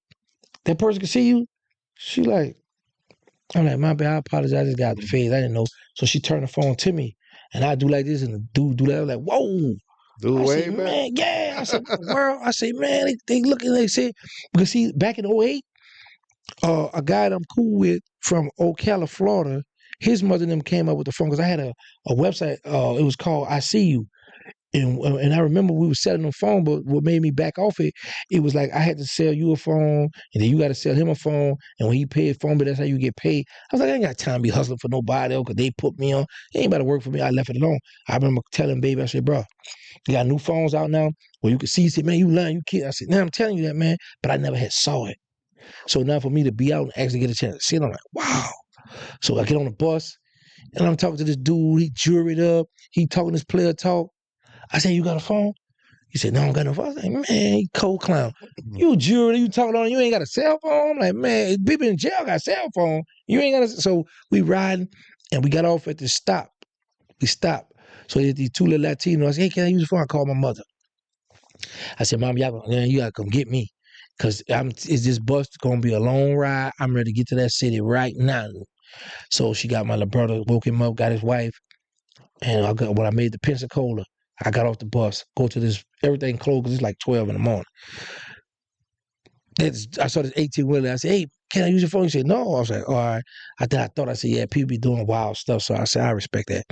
that person can see you? She like, I'm like, my bad, I apologize. I just got the face. I didn't know. So she turned the phone to me. And I do like this and the dude do that. I was like, whoa. Dude, I way said, back. man, yeah. I said, what the world? I said, man, they looking, they said, because see, back in 08, a guy that I'm cool with from Ocala, Florida, his mother and them came up with the phone because I had a website. It was called I See You. And I remember we were selling the phone, but what made me back off it, it was like I had to sell you a phone, and then you got to sell him a phone, and when he paid phone, but that's how you get paid. I was like, I ain't got time to be hustling for nobody else because they put me on. It ain't about to work for me. I left it alone. I remember telling baby, I said, bro, you got new phones out now where you can see, he said, man, you lying, you kid. I said, nah, I'm telling you that, man, but I never had saw it. So now for me to be out and actually get a chance to see it, I'm like, wow. So I get on the bus, and I'm talking to this dude. He jewelried up. He talking this player talk. I said, you got a phone? He said, no, I don't got no phone. I was like, man, you cold clown. You jewelry, you talking on, you ain't got a cell phone? I'm like, man, people in jail got a cell phone. You ain't got a, so we riding, and we got off at the stop. We stopped. So there's these two little Latinos. I said, hey, can I use your phone? I called my mother. I said, Mom, you gotta come get me. Because is this bus going to be a long ride? I'm ready to get to that city right now. So she got my little brother, woke him up, got his wife. And when I made the Pensacola, I got off the bus, go to this, everything closed because it's like 12 in the morning. I saw this 18-wheeler. I said, hey, can I use your phone? He said, no. I was like, all right. I said, yeah, people be doing wild stuff. So I said, I respect that.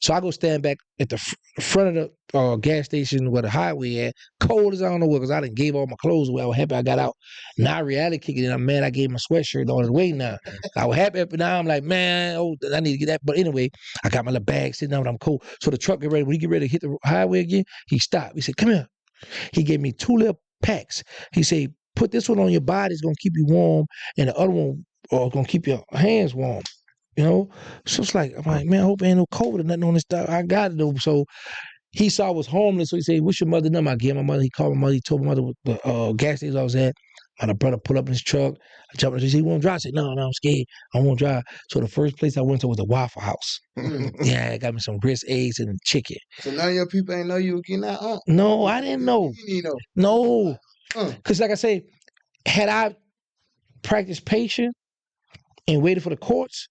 So I go stand back at the front of the gas station where the highway at, cold as I don't know what, because I done gave all my clothes away. I was happy I got out. Now reality kicking in. I'm mad I gave my sweatshirt on his way now. I was happy, but now I'm like, man, I need to get that. But anyway, I got my little bag sitting down when I'm cold. So the truck get ready. When he get ready to hit the highway again, he stopped. He said, come here. He gave me 2 little packs. He said, put this one on your body, it's going to keep you warm, and the other one going to keep your hands warm, you know? So it's like, I'm like, man, I hope ain't no COVID or nothing on this stuff. I got it, though. So he saw I was homeless, so he said, what's your mother number? I gave my mother, he called my mother, he told my mother what the gas station I was at. My brother pulled up in his truck. I jumped in, he said, you want to drive? I said, no, I'm scared. I won't drive. So the first place I went to was the Waffle House. Yeah, I got me some grits, eggs, and chicken. So none of your people ain't know you were getting out? No, I didn't know. You didn't know? No. Because like I say, had I practiced patience and waited for the courts,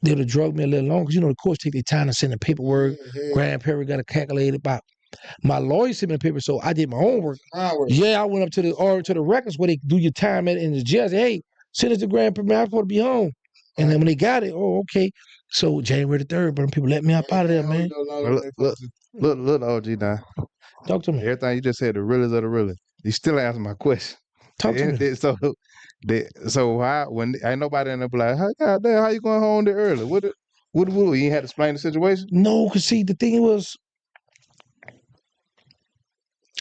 they would have drugged me a little longer. Because, you know, the courts take their time to send the paperwork. Grand Prairie got to calculate about. My lawyer sent me the paper, so I did my own work. Yeah, I went up to the records where they do your time at in the jail. I said, hey, send us to Grand Prairie. I'm supposed to be home. And then when they got it, okay. So January the 3rd, but people let me up out of there, man. Look, OG now. Talk to me. Everything you just said, the realest of the realest. You still answering my question. Talk to me. So how when ain't nobody in there be like, goddamn, how you going home there early? What? You ain't had to explain the situation. No, cause see the thing was,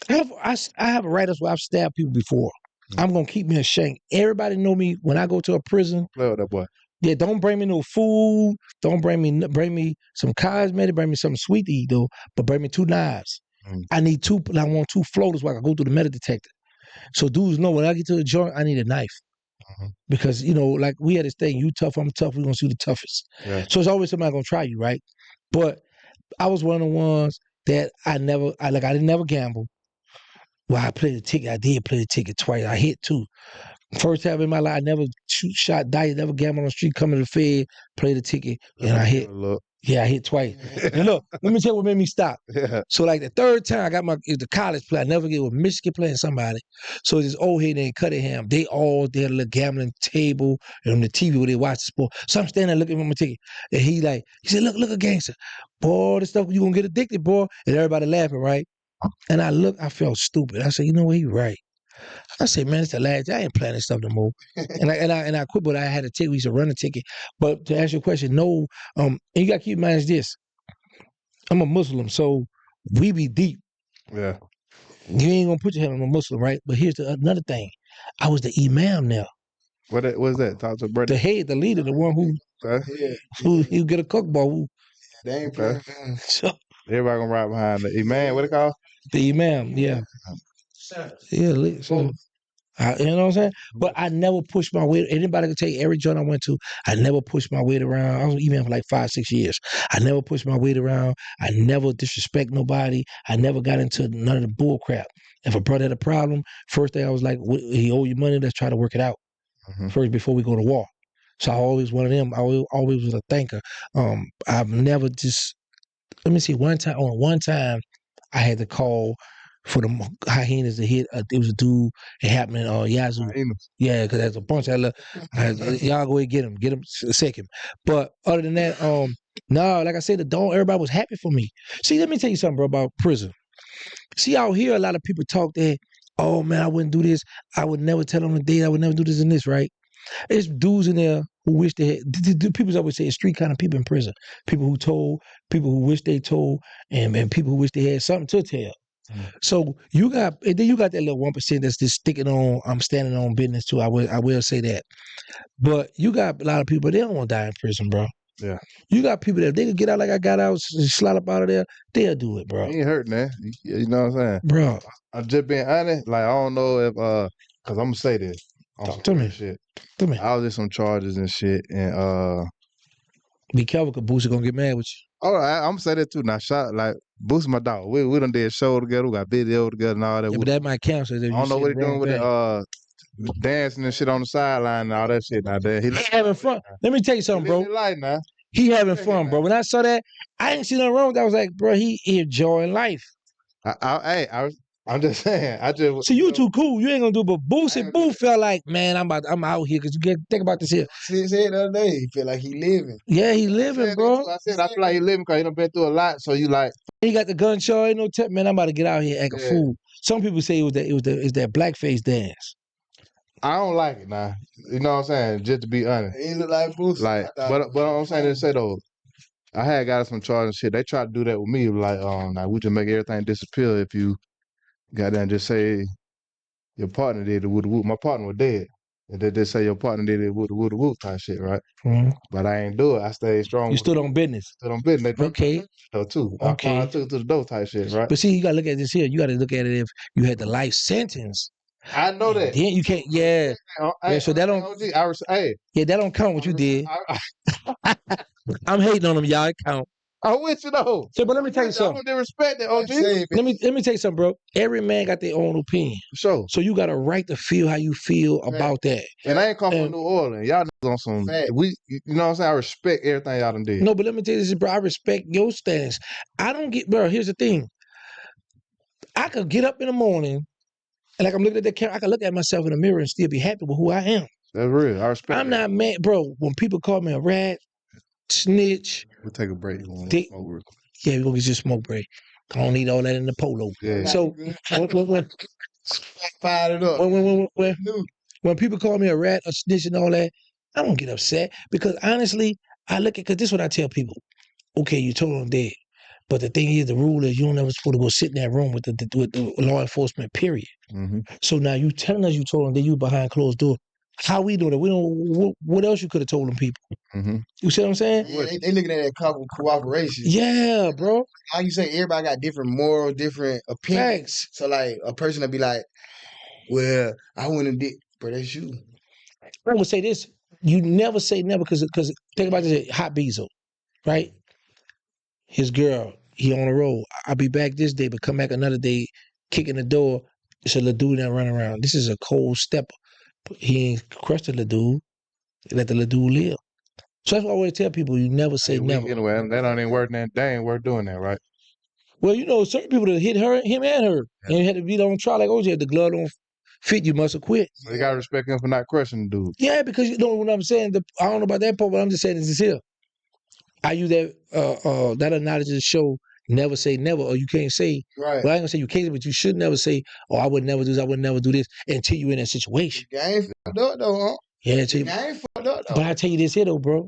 I have a right. That's why I've stabbed people before. I'm gonna keep me in shank. Everybody know me when I go to a prison. Play with that boy. Yeah, don't bring me no food. Don't bring me some cosmetic. Bring me something sweet to eat though. But bring me 2 knives. I need 2. I want 2 floaters where I can go through the metal detector. So dudes know when I get to the joint, I need a knife. Because like we had this thing, you tough, I'm tough. We're gonna see the toughest. Yeah. So it's always somebody gonna try you, right? But I was one of the ones that I didn't never gamble. Well, I played the ticket. I did play the ticket twice. I hit 2. First time in my life, I never shot dice, never gambled on the street, come to the Fed, play the ticket, and I hit. Yeah, I hit twice. And look, let me tell you what made me stop. Yeah. So like the 3rd time I got the college play, I never forget with Michigan playing somebody. So this old head named Cunningham, they all did a little gambling table and on the TV where they watch the sport. So I'm standing there looking at my ticket. And he said, look a gangster. Boy, this stuff, you gonna get addicted, boy. And everybody laughing, right? And I felt stupid. I said, you know what, he right. I said, man, it's the last day. I ain't playing this stuff no more. and I quit, but I had a ticket. We used to run a ticket. But to answer your question, no. And you got to keep in mind is this. I'm a Muslim, so we be deep. Yeah. You ain't going to put your hand on a Muslim, right? But here's another thing. I was the imam now. What's that? Talk to brother. The head, the leader, the one who get a cookball. They ain't playing. So, everybody gonna ride behind the imam. What it called? The imam, yeah. Yeah, so you know what I'm saying? But I never pushed my weight. Anybody can tell you every joint I went to, I never pushed my weight around. I was even for like 5-6 years. I never pushed my weight around. I never disrespect nobody. I never got into none of the bull crap. If a brother had a problem, first thing I was like, he owe you money, let's try to work it out first before we go to war. So I always one of them. I always was a thinker. I've never just, let me see, one time I had to call for the hyenas to hit. It was a dude. It happened in Yazoo. Yeah, because there's a bunch of y'all go ahead get him, sick him. But other than that, no, like I said, everybody was happy for me. See, let me tell you something, bro, about prison. See, out here, a lot of people talk that, oh man, I wouldn't do this. I would never tell them a date. I would never do this and this, right? There's dudes in there who wish they had. People always say it's 3 kind of people in prison: people who told, people who wish they told, and people who wish they had something to tell. So you got that little 1% that's just sticking on. I'm standing on business too. I will say that. But you got a lot of people they don't want to die in prison, bro. Yeah. You got people that they could get out like I got out, slide up out of there. They'll do it, bro. He ain't hurting that. You know what I'm saying, bro. I'm just being honest. Like I don't know if cause I'm gonna say this. Talk to me. Shit. To me. I was just on charges and shit, and be careful, cause Boosie gonna get mad with you. Oh, I'm gonna say that too. Now, like Boosie, my dog. We done did a show together. We got video together and all that. Yeah, but that might count. So I don't know what he doing with the dancing and shit on the sideline and all that shit. Now, there he having fun. Let me tell you something, bro. Now. He having fun, bro. When I saw that, I didn't see nothing wrong with that. I was like, bro, he enjoying life. I'm just saying. See, you too cool. You ain't gonna do. But Boosie, Boo felt like, man, I'm out here because you get think about this here. He said the other day, he feel like he living. Yeah, he living, bro. I feel like he living because he done been through a lot. So you like. He got the gun show. Ain't no tip, man. I'm about to get out here act a fool. Some people say it's that blackface dance. I don't like it now. You know what I'm saying? Just to be honest. He look like Boosie. Like, but I'm saying to say though, I had got some charges and shit. They tried to do that with me. Like, now we just make everything disappear if you got there and just say your partner did the woo woo. My partner was dead. And they just say your partner did it woo woo type shit, right? Mm-hmm. But I ain't do it. I stayed strong. You stood on business. Stood on business. Okay. So too. Okay. I took it to the door type shit, right? But see, you gotta look at this here. You gotta look at it if you had the life sentence. I know that. Then you can't. Yeah. So that don't. Yeah, that don't count what you did. I'm hating on them, y'all. It count. I'm with you though. So, but let me tell you something. I respect it, OG. Let me tell you something, bro. Every man got their own opinion. Sure. So you got a right to feel how you feel about that. And I ain't come from New Orleans. Y'all on some. You know what I'm saying? I respect everything y'all done did. No, but let me tell you this, bro. I respect your stance. I don't get, bro. Here's the thing. I could get up in the morning, and like I'm looking at the camera, I can look at myself in the mirror and still be happy with who I am. That's real. I respect. I'm not mad, bro. When people call me a rat, snitch. We'll take a break. Yeah, we're gonna get you a smoke break. I don't need all that in the polo. Yeah. So fired it up. When people call me a rat, a snitch, and all that, I don't get upset because honestly, I look at, because this is what I tell people. Okay, you told them dead. But the thing is, the rule is you don't ever supposed to go sit in that room with the law enforcement, period. So now you telling us you told them that you behind closed door. How we doing it? We don't. What else you could have told them people? You see what I'm saying? Yeah, they looking at that cooperation. Yeah, bro. Like you say, everybody got different morals, different opinions. Facts. So like a person will be like, well, I went and did, but that's you. I would say this. You never say never because think about this, Hot Beezel, right? His girl, he on the road. I'll be back this day, but come back another day, kicking the door. It's a little dude that run around. This is a cold stepper. He ain't crushed the little dude. Let the little dude live. So that's why I always tell people, you never say never. Anyway, that don't even worth that. They ain't worth doing that, right? Well, you know, certain people that hit him and her, and you had to be on trial like OJ. If the glove don't fit, you must have quit. So you gotta respect him for not crushing the dude. Yeah, because you know what I'm saying. I don't know about that part, but I'm just saying this here. I use that analogy to show never say never, or you can't say. Right. Well, I ain't gonna say you can't, but you should never say, "Oh, I would never do this. I would never do this," until you in that situation. The game fucked up though, huh? Yeah, The game fucked up though. But I tell you this here though, bro.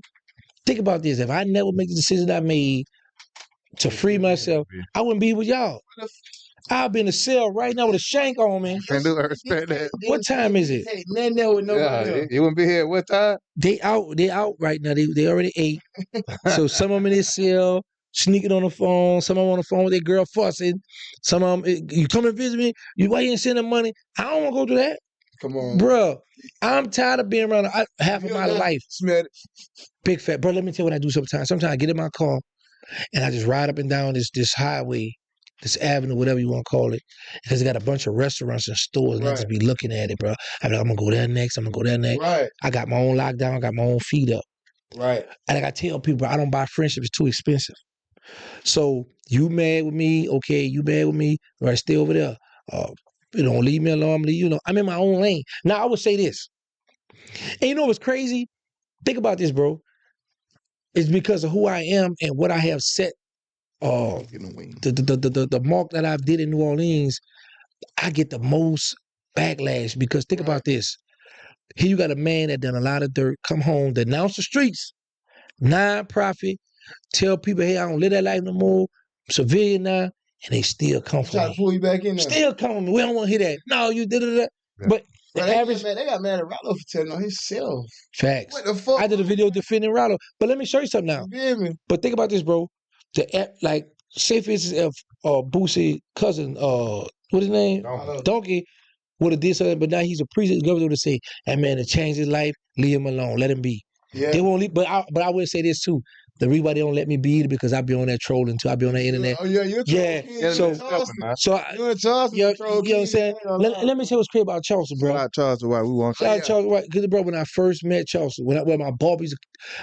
Think about this. If I never make the decision I made to free myself, I wouldn't be with y'all. I'll be in a cell right now with a shank on me. Can't do respect that. What time is it? Nothing there with nobody else. You wouldn't be here at what time? They out right now. They already ate. So some of them in this cell, sneaking on the phone. Some of them on the phone with their girl fussing. Some of them, you come and visit me. Why you ain't sending money? I don't want to go through that. Come on, bro. I'm tired of being around half of my life. Smith. Big fat, bro. Let me tell you what I do sometimes. Sometimes I get in my car and I just ride up and down this highway, this avenue, whatever you want to call it, because it got a bunch of restaurants and stores, and I just be looking at it, bro. I'm like, I'm gonna go there next. I'm gonna go there next. Right. I got my own lockdown. I got my own feed up. Right. And like I tell people, bro, I don't buy friendship. It's too expensive. So you mad with me? Okay, you mad with me? Right, stay over there. You don't leave me alone. I'm in my own lane. Now I would say this, and you know what's crazy? Think about this, bro. It's because of who I am and what I have set. The mark that I've did in New Orleans, I get the most backlash because think about this. Here you got a man that done a lot of dirt, come home, denounce the streets, non-profit, tell people, hey, I don't live that life no more, I'm civilian now, and they still come for me. Try to pull you back in there. Still come for me. We don't want to hear that. No, you did it. Yeah. But Bro, the average... they got mad at Rollo for telling on himself. Facts. What the fuck? I did a video defending Rollo. But let me show you something now. You feel me? But think about this, bro. Like, say for instance, if Boosie cousin, what's his name? Donkey would have did something, but now he's a priest. The governor would have said, that man to change his life, leave him alone, let him be. Yeah. They won't leave, but I would say this too. The reason why they don't let me be because I be on that trolling too. I be on that internet. Oh yeah, you're a troll. You're a Charleston. You know what I'm saying? Let me tell you what's crazy about Charleston, bro. Shout out Charleston White. We want Shout out Charleston White. Because, bro, when I first met Charleston, when my barber, I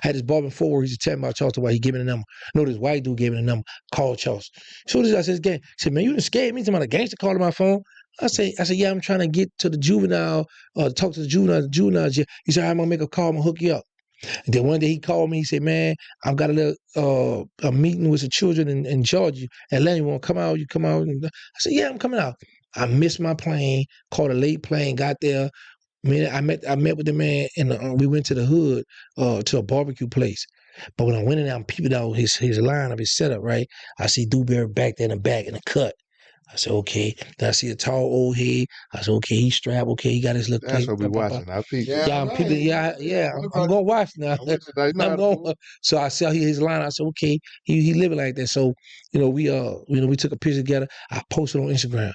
had this barber in Fort Worth, he used to tell me about Charleston White. He gave me the number. No, this white dude gave me the number. Called Charleston. So I said, gang. He said, man, you done scared me. Somebody gangster calling my phone. I said, yeah, I'm trying to get to the juvenile, talk to the juvenile jail. He said, I'm going to make a call. I'm going to hook you up. And then one day he called me. He said, man, I've got a meeting with the children in Georgia. Atlanta, you want to come out? You come out? I said, yeah, I'm coming out. I missed my plane, caught a late plane, got there. Man, I met with the man, and we went to the hood to a barbecue place. But when I went in there, I'm peeping out his line of his setup, right? I see Dewberry back there in the back in the cut. I said, okay. Then I see a tall old head. I said, okay, he's strapped. Okay, he got his little That's what we watching. I peep. Yeah, I'm peeping. Yeah, I'm going to watch now. I'm going. So I saw his line. I said, okay, he living like that. So, we took a picture together. I posted on Instagram.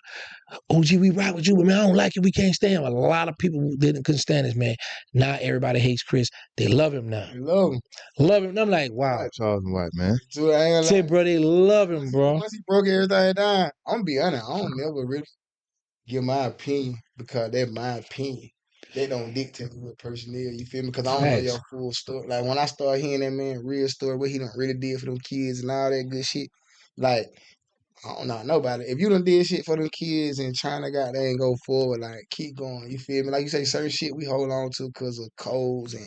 OG, we rock with you, but man, I don't like it. We can't stand him. A lot of people couldn't stand this man. Now everybody hates Chris. They love him now. They love him. Love him. And I'm like, wow. Charleston White, man. Dude, I ain't Say, bro, they love him, bro. Once he broke everything down, I'm gonna be honest. I don't never really give my opinion because that's my opinion. They don't dictate who a person is. You feel me? Because I don't know your full story. Like when I start hearing that man real story, what he done really did for them kids and all that good shit, like. I don't know nobody. If you done did shit for them kids and trying to goddamn go forward, like keep going. You feel me? Like you say, certain shit we hold on to because of codes and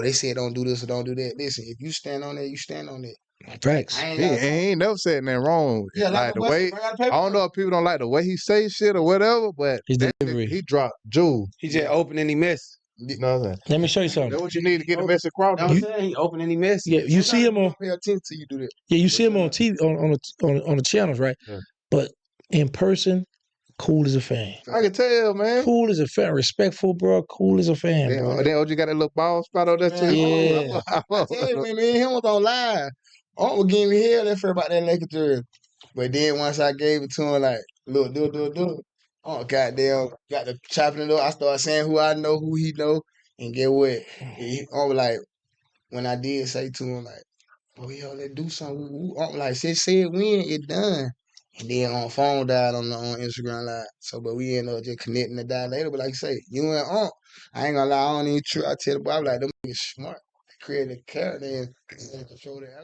they said don't do this or don't do that. Listen, if you stand on that, you stand on it. Facts. He ain't never said nothing wrong. Yeah, like the way I don't know if people don't like the way he say shit or whatever, but he dropped jewel. He just opened and he missed. You know what I'm saying? Let me show you That's something. what you need to get the message across. I'm saying he open any message. Yeah, you see him on. Pay attention till you do that. Yeah, you see him on TV on the channels, right? Yeah. But in person, cool as a fan. I can tell, man. Cool as a fan, respectful, bro. Cool as a fan, Then, bro. then OG got that little ball spot on there too. Yeah. I tell you, man, him was on live. Uncle gave me hell that for about that Lakers jersey. But then once I gave it to him, like, look, do. Oh, goddamn, got the chopping it up. I started saying who I know, who he know. And get what? Like, when I did say to him, like, oh, yo, let's do something. Like, said win, it done. And then on phone died on Instagram Live. So, but we ended up just connecting to die later. But like you say, you and Unc, I ain't gonna lie, I don't even true. I tell the boy, I'm like, them niggas smart. They created a character and control their